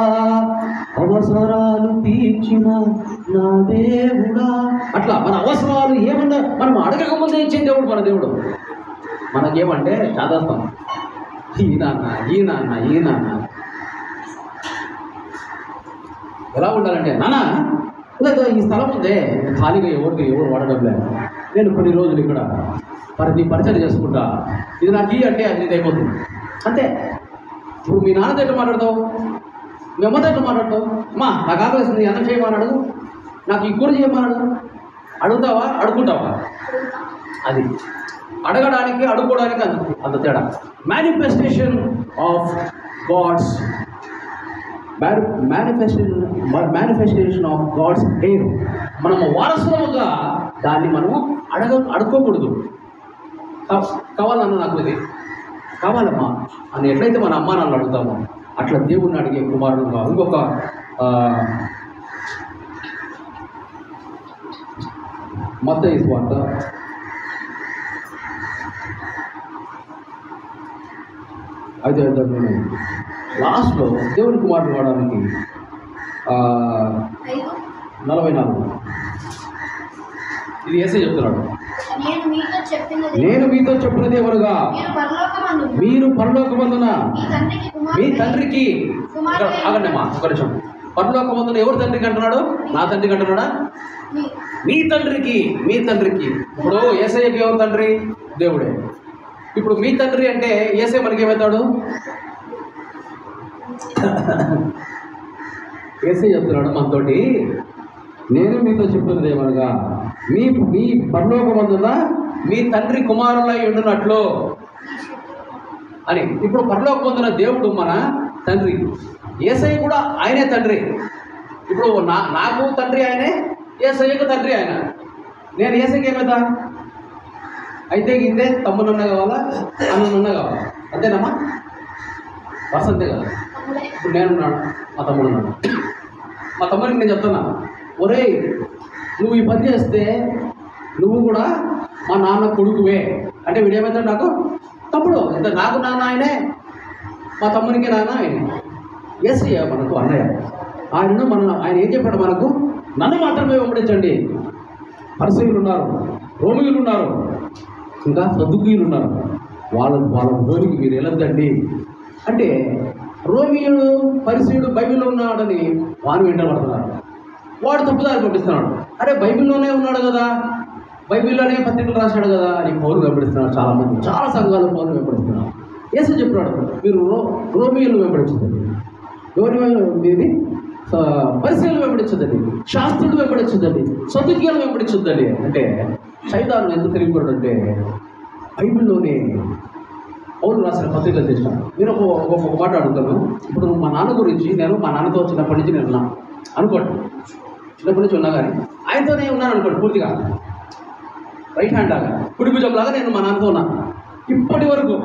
అవసరాలు తీర్చిన నా దేవుడా. అట్లా మన అవసరాలు ఏమన్నా మనం అడగకముందే ఇచ్చే దేవుడు మన దేవుడు. మనకేమంటే చాదాస్తాం, ఈ నాన్న ఎలా ఉండాలంటే, నాన్న లేదా ఈ స్థలం ఉందే ఖాళీగా ఎవరు వాడడం లేదు, నేను కొన్ని రోజులు ఇక్కడ పరిచయం చేసుకుంటా, ఇది నాకు ఈ అంటే అది అయిపోతుంది అంతే. ఇప్పుడు మీ నాన్నతో ఎట్లా మాట్లాడతావు, మీ అమ్మతో ఎట్లా మాట్లాడతావు? అమ్మా నాకు ఆకలిస్తుంది, అన్నం చేయమని అడుగు, నాకు ఈ కూర చేయమని అడుగు. అడుగుతావా? అడుగుంటావా? అది అడగడానికి అడుగుకోవడానికి అంత తేడా. Manifestation of God's manifestation of God's heir. మనము వారసులుగా దాన్ని మనము అడుక్కోకూడదు. కావాలన్నా నాకు ఇది కావాలమ్మా అని ఎట్లయితే మన అమ్మా నాన్నలు అడుగుతామో అట్లా దేవుణ్ణి అడిగే కుమారుడుగా. ఇంకొక మత్తయి సువార్త 5:5 లాస్ట్లో దేవుని కుమారుడు వాడడానికి 44 ఇది యేసయ్య చెప్తున్నాడు. నేను మీతో చెప్పినది ఎవరుగా, మీరు పరలోకమందున మీ తండ్రికి. ఆగండమ్మా ఒక నిమిషం. పరలోకమందున ఎవరు తండ్రికి అంటున్నాడు? నా తండ్రికి అంటున్నాడా? మీ తండ్రికి. ఇప్పుడు యేసయ్యకి ఎవరు తండ్రి? దేవుడే. ఇప్పుడు మీ తండ్రి అంటే యేసయ్య మనకి ఏమవుతాడు? యేసయ్య చెప్తున్నాడు మనతోటి, నేను మీతో చెప్తున్నది ఏమనగా మీ పరలోకమందున మీ తండ్రి కుమారులై ఉండునట్లు అని. ఇప్పుడు పరలోకమందున దేవుడు మన తండ్రి, యేసయ్య కూడా ఆయనే తండ్రి. ఇప్పుడు నాకు తండ్రి ఆయనే, యేసయ్యకు తండ్రి ఆయన. నేను యేసయ్యకి ఏమవుతా? అయితే ఇంతే తమ్మునన్న కావాలా, అన్ననన్న కావాలా? అంతేనమ్మా? వసంతే కదా. ఇప్పుడు నేనున్నాడు, మా తమ్ముడు ఉన్నాడు. మా తమ్ముడికి నేను చెప్తున్నా, ఒరేయ్ నువ్వు ఈ పని చేస్తే నువ్వు కూడా మా నాన్న కొడుకువే అంటే వీడేమవుతాడు? నాకు తమ్ముడు. అంటే నాకు నాన్న ఆయనే, మా తమ్మునికి నాన్న ఆయనే. యేసయ్య మనకు అన్నయ్య. ఆయన ఏం చెప్పాడు మనకు? నన్ను మాత్రమే వెంబడించండి. పరిసయ్యులు ఉన్నారు, రోమియులు ఉన్నారు, ఇంకా సద్దుకీయులు ఉన్నారు, వాళ్ళ జోలికి మీరు వెళ్ళొద్దండి అంటే రోమియుడు పరిసయ్యుడు బైబిల్లో ఉన్నాడని వారు వెంటబడుతున్నారు. వాడు తప్పుదారి పంపిస్తున్నాడు. అరే బైబిల్లోనే ఉన్నాడు కదా, బైబిల్లోనే పత్రికలు రాశాడు కదా అని పౌరులు వెంబడిస్తున్నారు. చాలామంది, చాలా సంఘాలు పౌరులు వెంబడిస్తున్నారు. యేసు చెప్పినాడు, మీరు రోమియోలు వెంబడించదండి, ఎవరి మీది పరిశీలన వెంబడించదండి, శాస్త్రులు వెంబడించదండి, సదుకీయాలు వెంబడించద్దండి. అంటే సైతాను ఎందుకు తెలియకూడదు అంటే బైబిల్లోనే పౌరులు రాసిన పత్రికలు చేసినాను. నేను ఒక మాట అడుగుతాను. ఇప్పుడు మా నాన్న గురించి నేను మా నాన్నతో చిన్నప్పటి నుంచి నేను ఉన్నాను అనుకోండి, చిన్నప్పటి నుంచి ఉన్నా కానీ ఆయనతోనే ఉన్నాను అనుకోండి పూర్తిగా, రైట్ హ్యాండ్ లాగా కుడి భుజం లాగా నేను మా నాన్నతో ఉన్నాను ఇప్పటి వరకు.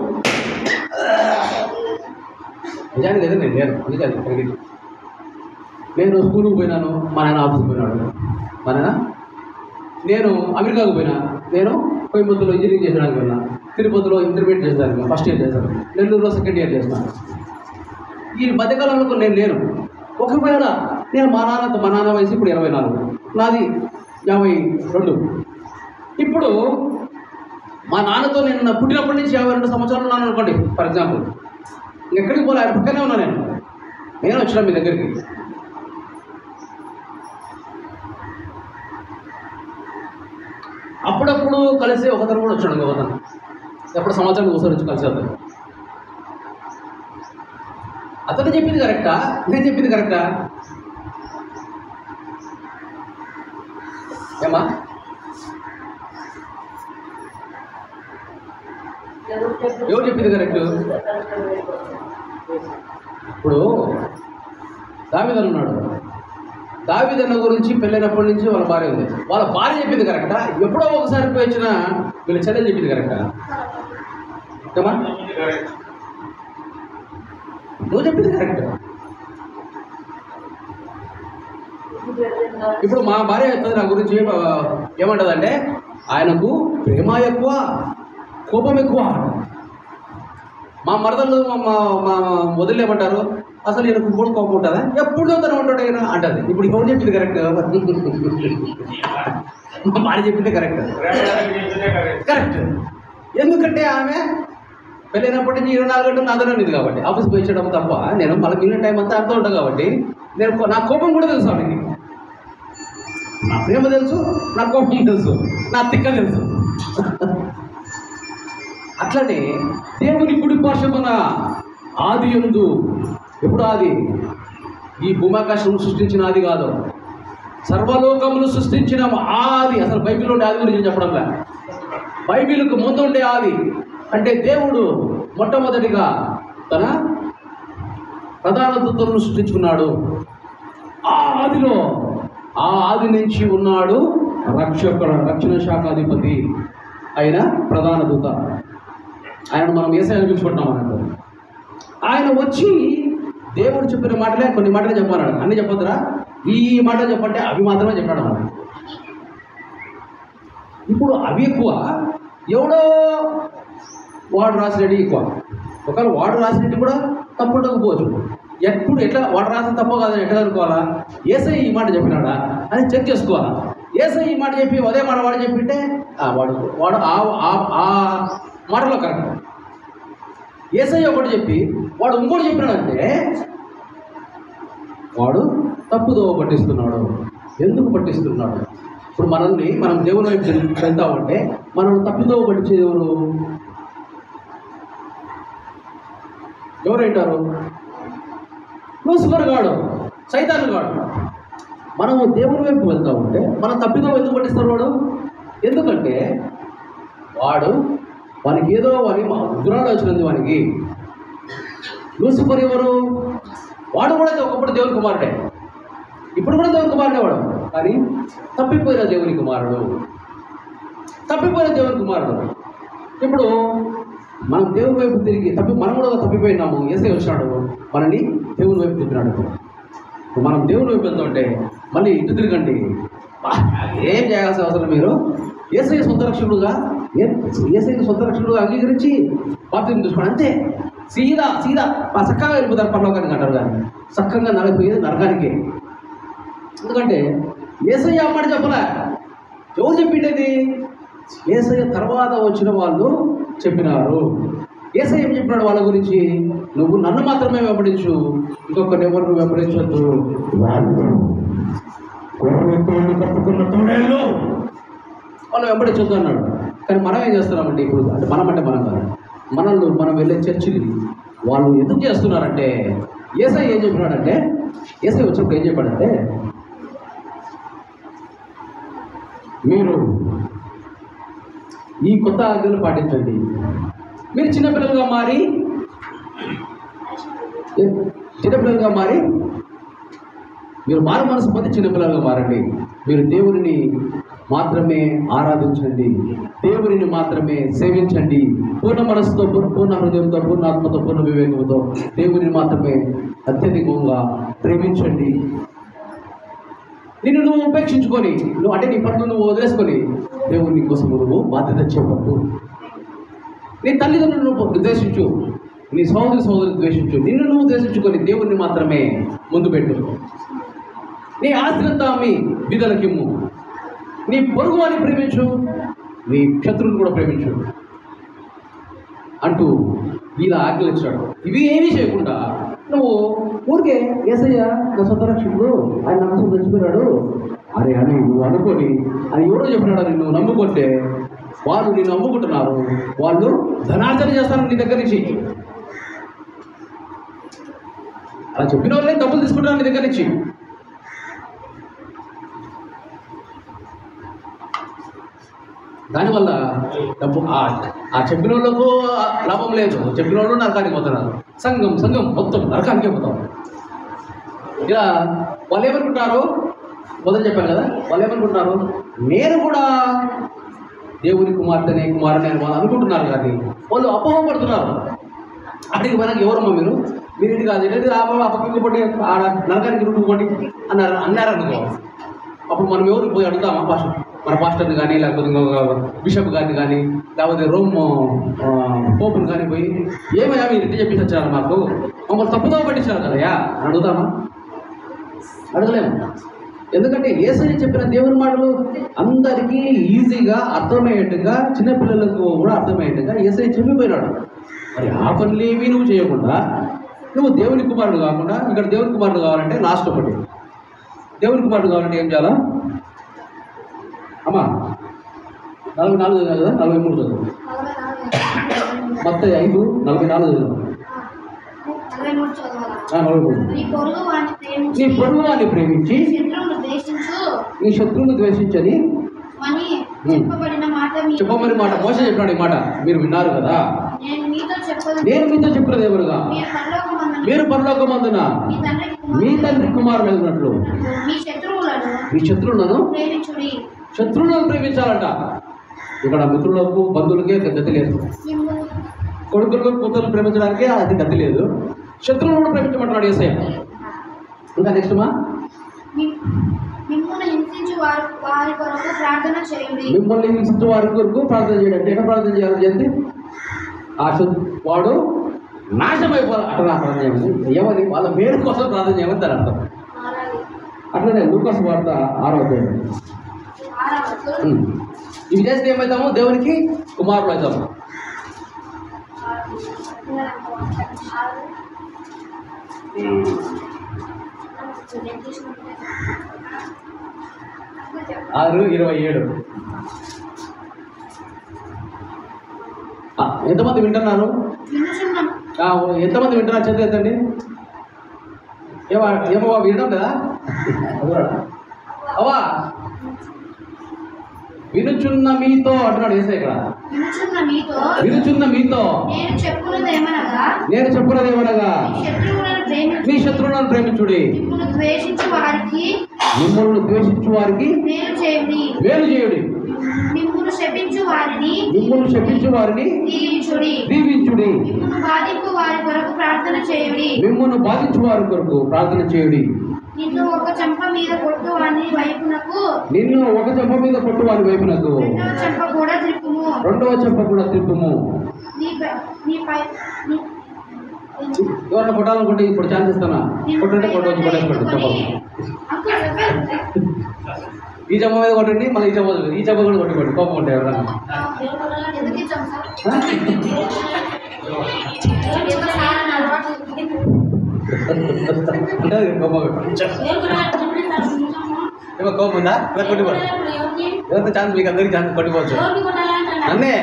నిజానికి అయితే నేను లేను, నిజానికి కలిగింది. నేను స్కూల్కి పోయినాను, మా నాన్న ఆఫీస్కి పోయినాడు, మా నాన్న. నేను అమెరికాకు పోయినా, నేను కోయంబత్తూరులో ఇంజనీరింగ్ చేసడానికి వెళ్ళినా, తిరుపతిలో ఇంటర్మీడియట్ చేసేదానికి ఫస్ట్ ఇయర్ చేశాను, నెల్లూరులో సెకండ్ ఇయర్ చేస్తున్నాను. ఈ మధ్యకాలంలో నేను లేను. ఒకవేళ నేను మా నాన్న వయసు ఇప్పుడు 24, నాది 52. ఇప్పుడు మా నాన్నతో నేను పుట్టినప్పటి నుంచి 52 సంవత్సరాలు ఉన్నాను అనుకోండి ఫర్ ఎగ్జాంపుల్. ఎక్కడికి పోలే, ఆయన పక్కనే ఉన్నా. నేను వచ్చినా మీ దగ్గరికి. అప్పుడప్పుడు కలిసి ఒకతను కూడా వచ్చాడు, ఒకతను ఎప్పుడు సంవత్సరానికి ఒకసారి వచ్చి కలిసి వస్తాను. అతను చెప్పింది కరెక్టా, నేను చెప్పింది కరెక్టా? ఏమా ఎవరు చెప్పింది కరెక్ట్? ఇప్పుడు దావీదు ఉన్నాడు, దావీదు గురించి పెళ్ళైనప్పటి నుంచి వాళ్ళ భార్య ఉంది, వాళ్ళ భార్య చెప్పింది కరెక్టా? ఎప్పుడో ఒకసారి పోయి వచ్చిన వీళ్ళ చెల్లెలు చెప్పింది కరెక్టా? ఏమా నువ్వు చెప్పింది కరెక్ట్. ఇప్పుడు మా భార్య చెప్తుంది నా గురించి, ఏమంటదంటే ఆయనకు ప్రేమ ఎక్కువ, కోపం ఎక్కువ. మా మరదలు మా వదిలేమంటారు, అసలు ఈయనకు కూడా కోపం ఉంటుందా, ఎప్పుడూ తను ఉంటాడు ఈయన అంటది. ఇప్పుడు ఎవరు చెప్పింది కరెక్ట్? మా భార్య చెప్పింది కరెక్ట్. కరెక్ట్. ఎందుకంటే ఆమె పెళ్ళైనప్పటి నుంచి 24 గంటలు నాదనే ఉంది కాబట్టి, ఆఫీస్కి వచ్చేయడం తప్ప నేను మళ్ళీ మిగిలిన టైం అంతా అర్థం ఉంటాను కాబట్టి నేను నా కోపం కూడా తెలుసు ఆమెకి. నా ప్రేమ తెలుసు, నా కోపం తెలుసు, నా తిక్క తెలుసు. అట్లనే దేవుని కుడి పార్శ్వమున ఆది యందు, ఎప్పుడు ఆది? ఈ భూమాకాశం సృష్టించిన ఆది కాదు, సర్వలోకములు సృష్టించిన ఆది. అసలు బైబిల్లో ఉండే ఆది గురించి చెప్పడంలా, బైబిల్కు ముందు ఉండే ఆది. అంటే దేవుడు మొట్టమొదటిగా తన ప్రధాన దూతలను సృష్టించుకున్నాడు. ఆ ఆదిలో, ఆ ఆది నుంచి ఉన్నాడు రక్షణ శాఖాధిపతి అయిన ప్రధాన దూత. ఆయన మనం యేసయ్యను పిలుచుకుంటున్నాం అన్నట్టు. ఆయన వచ్చి దేవుడు చెప్పిన మాటలే కొన్ని మాటలే చెప్పన్నాడు. అన్నీ చెప్పొద్దురా, ఈ మాటలు చెప్పంటే అవి మాత్రమే చెప్పాడు అన్నమాట. ఇప్పుడు అవి ఎక్కువ, ఎవడో వాడు రాసినట్టు ఎక్కువ. ఒకవేళ వాడు రాసినట్టు కూడా తప్పు ఉండకపోవచ్చు. ఎట్లా వాడు రాసిన తప్ప కాదని ఎట్లా అనుకోవాలా? యేసయ్య ఈ మాట చెప్పినాడా అని చెక్ చేసుకోవాలా. యేసయ్య ఈ మాట చెప్పి అదే మాట వాడు చెప్పింటే వాడు ఆ మాటలో కరెక్ట్. యేసయ్య ఒకటి చెప్పి వాడు ఇంకోటి చెప్పినాడంటే వాడు తప్పుదోవ పట్టిస్తున్నాడు. ఎందుకు పట్టిస్తున్నాడు? ఇప్పుడు మనం దేవుని వైపు వెళ్తామంటే మనం తప్పుదోవ పట్టించేది ఎవరైంటారు? లూసిఫర్ గాడు, సైతాను గాడు. మనము దేవుని వైపు వెళ్తా ఉంటే మనం తప్పిదోవ ఎందుకు పట్టిస్తారు వాడు? ఎందుకంటే వానికి ఏదో దురాలోచన ఉంది వానికి. లూసిఫర్ ఎవరు? వాడు కూడా ఒకప్పుడు దేవుని కుమారుడే, ఇప్పుడు కూడా దేవుని కుమారుడే వాడు. కానీ తప్పిపోయిన దేవుని కుమారుడు. ఇప్పుడు మనం దేవుని వైపు తిరిగి మనం కూడా తప్పిపోయినాము. యేసయ్య వచ్చినాడు, మనల్ని దేవుని వైపు తిప్పినాడు. మనం దేవుని వైపు వెళ్తుంటే మళ్ళీ ఇటు తిరగండి. ఏం చేయాల్సిన అవసరం? మీరు యేసయ్య సొంత రక్షకుడుగా అంగీకరించి బాప్తిసం తీసుకోండి, అంతే. సీదా చక్కగా వెళ్ళిపోతారు పరలోకానికి అంటారు, కానీ చక్కగా నడిపోయేది నరకానికి. ఎందుకంటే యేసయ్య అమ్మాట చెప్పలే. ఎవరు చెప్పిండేది? యేసయ్య తర్వాత వచ్చిన వాళ్ళు చెప్పినారు. యేసయ్య ఏం చెప్పినాడు వాళ్ళ గురించి? నువ్వు నన్ను మాత్రమే వెంబడించు, ఇంకొకరిని ఎవరు వెంబడించొద్దు. తోడు కట్టుకున్న తోడేళ్ళు వాళ్ళు వెంబడి చూద్దాం అన్నాడు. కానీ మనం ఏం చేస్తున్నామంటే ఇప్పుడు అంటే మనం కాదు, మనం వెళ్ళే చర్చిలు వాళ్ళు ఎందుకు చేస్తున్నారంటే యేసయ్య ఏం చెప్పినాడంటే, యేసయ్య వచ్చినప్పుడు ఏం చెప్పాడంటే, మీరు ఈ కొత్త ఆజ్ఞలు పాటించండి. మీరు చిన్నపిల్లలుగా మారి మీరు మారు మనసు పొంది చిన్నపిల్లలుగా మారండి. మీరు దేవుని మాత్రమే ఆరాధించండి, దేవుని మాత్రమే సేవించండి. పూర్ణ మనసుతో, పూర్ణ హృదయంతో, పూర్ణ ఆత్మతో, పూర్ణ వివేకంతో దేవుని మాత్రమే అత్యధికంగా ప్రేమించండి. నిన్ను నువ్వు ఉపేక్షించుకొని, నువ్వు అంటే నీ పనులు నువ్వు వదిలేసుకొని దేవుని కోసం నువ్వు బాధ్యత చేపట్టు. నీ తల్లిదండ్రులను ద్వేషించు, నీ సోదరుని ద్వేషించు, నిన్ను నువ్వు ద్వేషించుకొని దేవుణ్ణి మాత్రమే ముందు పెట్టు. నీ ఆస్తినంతా అమ్మి బీదలకిమ్ము. నీ పొరుగు వారిని ప్రేమించు, నీ శత్రువుని కూడా ప్రేమించు అంటూ ఇలా ఆజ్ఞలు ఇచ్చాడు. ఇవి ఏమీ చేయకుండా నువ్వు ఊరికే యేసయ్య నా సొంత రక్షకుడు, ఆయన నా కోసం చచ్చిపోయాడు అరే అని నువ్వు అనుకొని అది ఎవరో చెప్పినాడు నువ్వు నమ్ముకుంటే వాళ్ళు నిన్ను నమ్ముకుంటున్నారు, వాళ్ళు ధనార్జన చేస్తారు నీ దగ్గర నుంచి. అలా చెప్పిన వాళ్ళే డబ్బులు తీసుకుంటారు నీ దగ్గర నుంచి. దానివల్ల డబ్బు ఆ చెప్పిన వాళ్ళకు లాభం లేదు, చెప్పిన వాళ్ళు నరకానికి పోతున్నారు. సంఘం మొత్తం నరకానికే పోతాం. ఇలా వాళ్ళు ఏమనుకుంటారు, మొదలు చెప్పాను కదా, వాళ్ళు ఏమనుకుంటున్నారు నేను కూడా దేవుని కుమారుని అని వాళ్ళు అనుకుంటున్నారు. కానీ వాళ్ళు అపోహపడుతున్నారు. అడిగి మనకి ఎవరమ్మా మీరు ఇంటి కాదు ఆ పక్కకి పట్టి ఆడ నరకానికి రుట్టుకోండి అన్నారనుకో, అప్పుడు మనం ఎవరికి పోయి అడుగుతామా? మన పాస్టర్ని కానీ, లేకపోతే బిషప్ గారిని కానీ, లేకపోతే రోమ్ పోపుని కానీ పోయి ఏమయ్యా మీరు ఇంటి చెప్పేసి వచ్చారు, మాకు మమ్మల్ని తప్పుదో పట్టించారు కదయా అని అడుగుతామా? అడగలేము. ఎందుకంటే యేసయ్య చెప్పిన దేవుని మాటలు అందరికీ ఈజీగా అర్థమయ్యేట్టుగా, చిన్నపిల్లలకు కూడా అర్థమయ్యేట్టుగా యేసయ్య చెప్పిపోయినాడు. మరి ఆ పనులేమీ నువ్వు చేయకుండా నువ్వు దేవుని కుమారుడు కాకుండా, ఇక్కడ దేవుని కుమారుడు కావాలంటే లాస్ట్ ఒకటి, దేవుని కుమారుడు కావాలంటే ఏం చేయాలా అమ్మా? 44 కదా, 43 చదువు. మత్తయి 5:44 చదువు. నీ పొరుగు వారిని ప్రేమించి నీ శత్రువును ద్వేషించని చెప్పమని మాట మోసే చెప్పినాడు. ఈ మాట మీరు విన్నారు కదా. నేను మీతో చెప్పినది ఎవరుగా, మీరు పరలోకమందున మీ తండ్రి కుమారులు అయినట్లు మీ శత్రువులను ప్రేమించాలంట. ఇక్కడ మిత్రులకు బంధువులకే గతి లేదు, కొడుకులకు కూతురు ప్రేమించడానికే అది గతి లేదు, శత్రువులను కూడా ప్రేమించమంటున్నాడు యేసయ్య. ఇంకా నెక్స్ట్ మా మిమ్మల్ని హింసించు వారి కొరకు ప్రార్థన చేయండి అంటే ఎక్కడ ప్రార్థన చేయాలి అంటే వాడు నాశనం అయిపోవాలి అట్లా ప్రార్థన చేయమని, ఏమని వాళ్ళ మేలు కోసం ప్రార్థన చేయమని దాని అర్థం. అట్లనే లూకాసు వార్త 6వ అధ్యాయం. ఇవి చేస్తే ఏమవుతాము? దేవునికి కుమారులు అవుతాము. ఆరు 27. ఎంతమంది వింటున్నారు? ఎంతమంది వింటున్నారు? చేతులు ఎత్తండి. ఏమో వినడం కదా అవా? వినుచున్న మీతో అంటున్నాడు యేసయ్య ఇక్కడ. వినుచున్న మీతో నేను చెప్పున్నది ఏమనగా మీ శత్రువులను ప్రేమించుడి, మిమ్మల్ని ద్వేషించు వారికి మేలు చేయుడి, మిమ్మల్ని శపించు వారిని దీవించుడి, మిమ్మల్ని బాధించు వారి కొరకు ప్రార్థన చేయుడి. నిన్ను ఒక చెంప మీద కొట్టు వాని వైపునకు రెండవ చెంప కూడా త్రిప్పుము. ఎవరైనా కొట్టాలనుకుంటే ఇప్పుడు ఛాన్స్ ఇస్తానా? కొట్టండి, కొట్టవచ్చు, కొట్టేసుకోండి. చెప్పాలి ఈ చెంప మీద కొట్టండి, మళ్ళీ ఈ చెంప కూడా కొట్టుకోండి. కోపం ఉంటాయి ఎవరైనా. ఏమో కోపం ఉందా ఇలా కొట్టిపోదు ఎవరితో ఛాన్స్ మీకు అందరికీ ఛాన్స్ కొట్టిపోవచ్చు అన్నే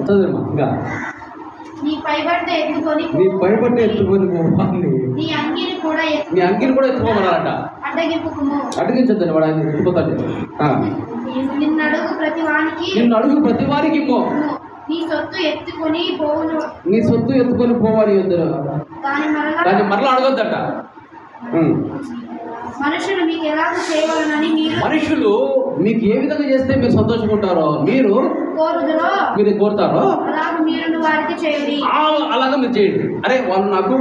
చదువుమా ఇంకా నీ పైబట్ట ఎత్తుకొని పోవాలి నీ అంగిని కూడా ఎత్తుకోమన్నారట అడ్డగించద్దండి వాడు ఆయన ఎత్తుకోతాడు నిన్ను అడుగు ప్రతి వానికి ఇమ్మో నీ సొత్తు ఎత్తుకొని పోవాలి ఇద్దరు దాన్ని మరలా అడగొద్దట మనుషులు మీకు ఎలా చేయవాలని మనుషులు మీకు ఏ విధంగా చేస్తే మీరు సంతోషంటారో మీరు కోరుతారో అలాగా మీరు చేయండి. అరే వాళ్ళు నాకు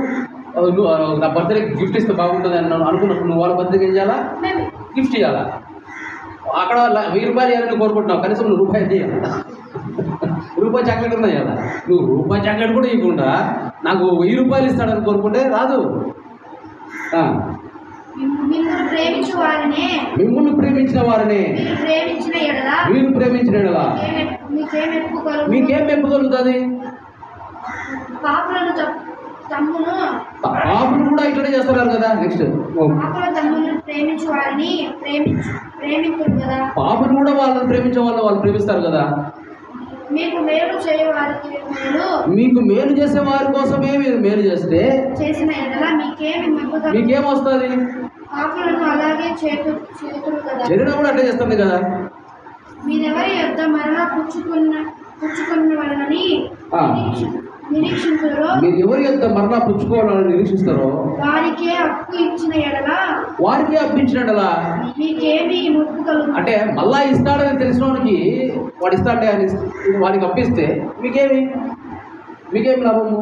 నా బర్త్డే గిఫ్ట్ ఇస్తే బాగుంటుంది అని అనుకున్నప్పుడు నువ్వు వాళ్ళ బర్త్డేకి ఏం చేయాలా గిఫ్ట్ ఇవ్వాలా. అక్కడ 1000 రూపాయలు ఇవ్వాలని కోరుకుంటున్నావు, కనీసం నువ్వు రూపాయలు చేయాలి. రూపాయి చాక్లెట్ ఉన్నా ఇవ్వాలా. నువ్వు రూపాయి చాక్లెట్ కూడా ఇవ్వకుండా నాకు 1000 రూపాయలు ఇస్తాడని కోరుకుంటే రాదు. మిమ్మల్ని ప్రేమించిన వారినే మీరు ప్రేమించిన ఎడలా మీకేం మెప్పు కలుగుతుంది? పాపులు కూడా ఇట్లనే చేస్తున్నారు కదా. నెక్స్ట్ పాపులు కూడా వాళ్ళని ప్రేమించే వాళ్ళు ప్రేమిస్తారు కదా. మీకు మేలు చేసే వారి కోసమే మీరు మేలు చేస్తే మీకేం వస్తుంది? జరిగినా కూడా అట్లా చేస్తుంది కదా. మీరెవరి యొద్ద మరలా పుచ్చుకున్నవారని నిరీక్షించారో మీరు ఎవరి యొద్ద మరలా పుచ్చుకోవాలని నిరీక్షిస్తారో వారికే అప్పించిన మీకేమి ముప్పు కలుగు. అంటే మళ్ళా ఇస్తాడని తెలిసిన వాడికి వాడు ఇస్తాడే అని వాడికి అప్పిస్తే మీకేమి లాభము?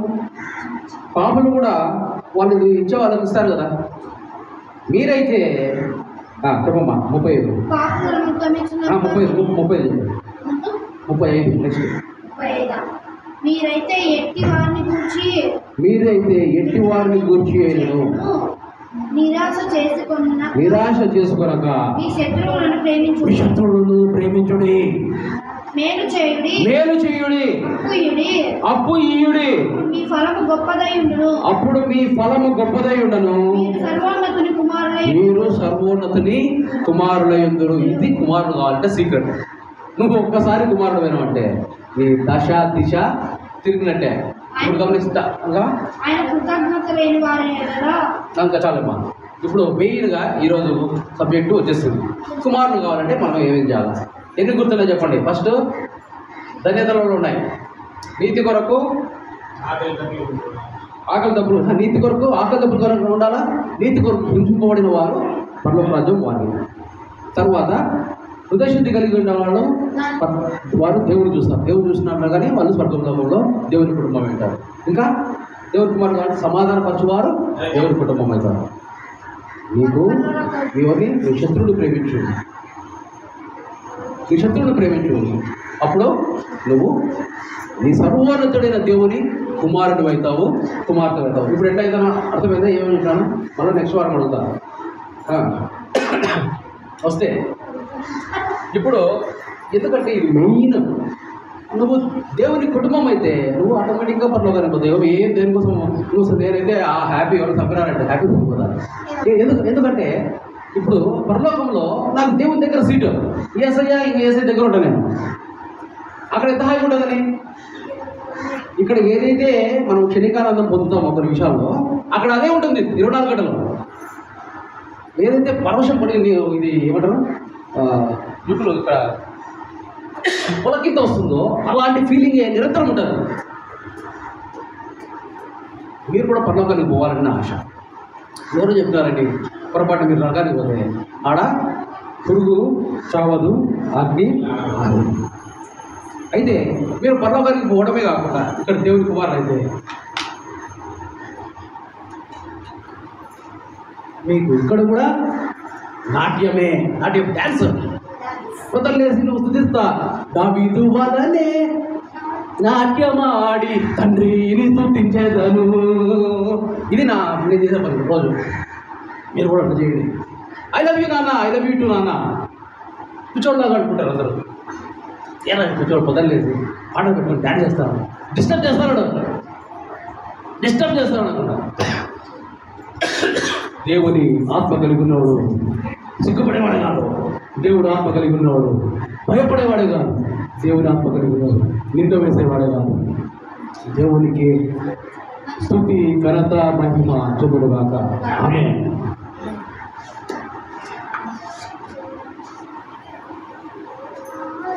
పాపలు కూడా వాళ్ళు ఇచ్చే వాళ్ళకి ఇస్తారు కదా. మీరైతే చెప్పమ్మా 35 నెక్స్ట్. మీరైతే ఎట్టి వారిని గూర్చి నిరాశ చేసుకొనక మీ శత్రువులను ప్రేమించుడి. మేలు చేయుడి అప్పు ఇయ్యుడి అప్పుడు మీ ఫలము గొప్పదై ఉండను మీరు సర్వోన్నతుని కుమారులయ్యుందురు. ఇది కుమారుడు కావాలంటే సీక్రెట్. నువ్వు ఒక్కసారి కుమారుడు అయినావంటే నీ దశ దిశ తిరిగినట్టే. ఇప్పుడు గమనిస్తా ఇంకా చాలమ్మా. ఇప్పుడు మెయిన్గా ఈరోజు సబ్జెక్టు వచ్చేస్తుంది. కుమారుడు కావాలంటే మనం ఏమేం చేయాలి? ఎన్ని గుర్తున్నాయి చెప్పండి. ఫస్ట్ ధన్యతలు ఉన్నాయి. నీతి కొరకు ఆకలి దప్పులు, నీతి కొరకు ఆకలి దప్పుల కొరకు ఉండాలా. నీతి కొరకు హింసింపబడిన వారు పరలోక రాజ్యం వారి. తర్వాత హృదయశుద్ధి కలిగి ఉన్న వారు దేవుడు చూస్తారు. దేవుడు చూసినట్లు కానీ వాళ్ళు స్వర్గంలో దేవుని కుటుంబం అవుతారు. ఇంకా దేవుని కుమారుడు కాబట్టి సమాధానపరచువారు దేవుని కుటుంబం అవుతారు. నీ శత్రువుని ప్రేమించు. అప్పుడు నువ్వు నీ సర్వోన్నతుడైన దేవుని కుమారుడు అవుతావు, కుమార్తె అవుతావు. ఇప్పుడు ఎట్లయితే అర్థమైందా? ఏమని చెప్పాను మళ్ళీ నెక్స్ట్ వారం అడుగుతా వస్తే. ఇప్పుడు ఎందుకంటే ఇది మెయిన్. నువ్వు దేవుని కుటుంబం అయితే నువ్వు ఆటోమేటిక్గా పరలోకానికి పోతావు. ఏం దేనికోసం నువ్వు నేనైతే ఆ హ్యాపీ ఎవరు తప్పినారంటే హ్యాపీ పోతా. ఎందుకంటే ఇప్పుడు పరలోకంలో నాకు దేవుని దగ్గర సీటు ఏసఐ దగ్గర ఉంటాను నేను. అక్కడ ఎంత హాయిగా ఉంటుందని. ఇక్కడ ఏదైతే మనం క్షణికానందం పొందుతామో కొన్ని విషయాల్లో అక్కడ అదే ఉంటుంది 24 గంటలు. ఏదైతే పరవశం పడి ఇది ఏమంటారు జుట్టులు ఇక్కడ పొలకింత వస్తుందో అలాంటి ఫీలింగ్ నిరంతరం ఉంటుంది. మీరు కూడా పరలోకానికి పోవాలని ఆశ. ఎవరు చెప్తున్నారండి? పొరపాటు మీరు నరకానికి పోతే ఆడ పురుగు చావదు, అగ్ని ఆగదు. అయితే మీరు పరలోకానికి పోవడమే కాకుండా ఇక్కడ దేవుని కుమారులు అయితే మీకు ఇక్కడ కూడా నాట్యం డ్యాన్స్ పొద్దులేసి నువ్వు స్తుతిస్తా. దావీదు వలనే నాట్యమాడి తండ్రిని స్తుతించేదను. ఇది నేను చేసే పని రోజు. మీరు కూడా అట్లా చేయండి. ఐ లవ్ యూ నాన్న, ఐ లవ్ యూ టు నాన్న. కూర్చోలాగా అనుకుంటారు అందరూ. ఏనా కూర్చోడు పొద్దులేసి పాట పెట్టుకొని డ్యాన్స్ చేస్తాను, డిస్టర్బ్ చేస్తాడు. డిస్టర్బ్ చేస్తాడు అనుకుంటా. దేవుని ఆత్మ కలిగి ఉన్నవాడు సిగ్గుపడేవాడే కాదు. దేవుడు ఆత్మ కలిగి ఉన్నవాడు భయపడేవాడే కాదు. దేవుని ఆత్మ కలిగి ఉన్నవాడు నింద వేసేవాడే కాదు. దేవునికి స్తుతి ఘనత మహిమ చెబుడుగాక. ఆమేన్.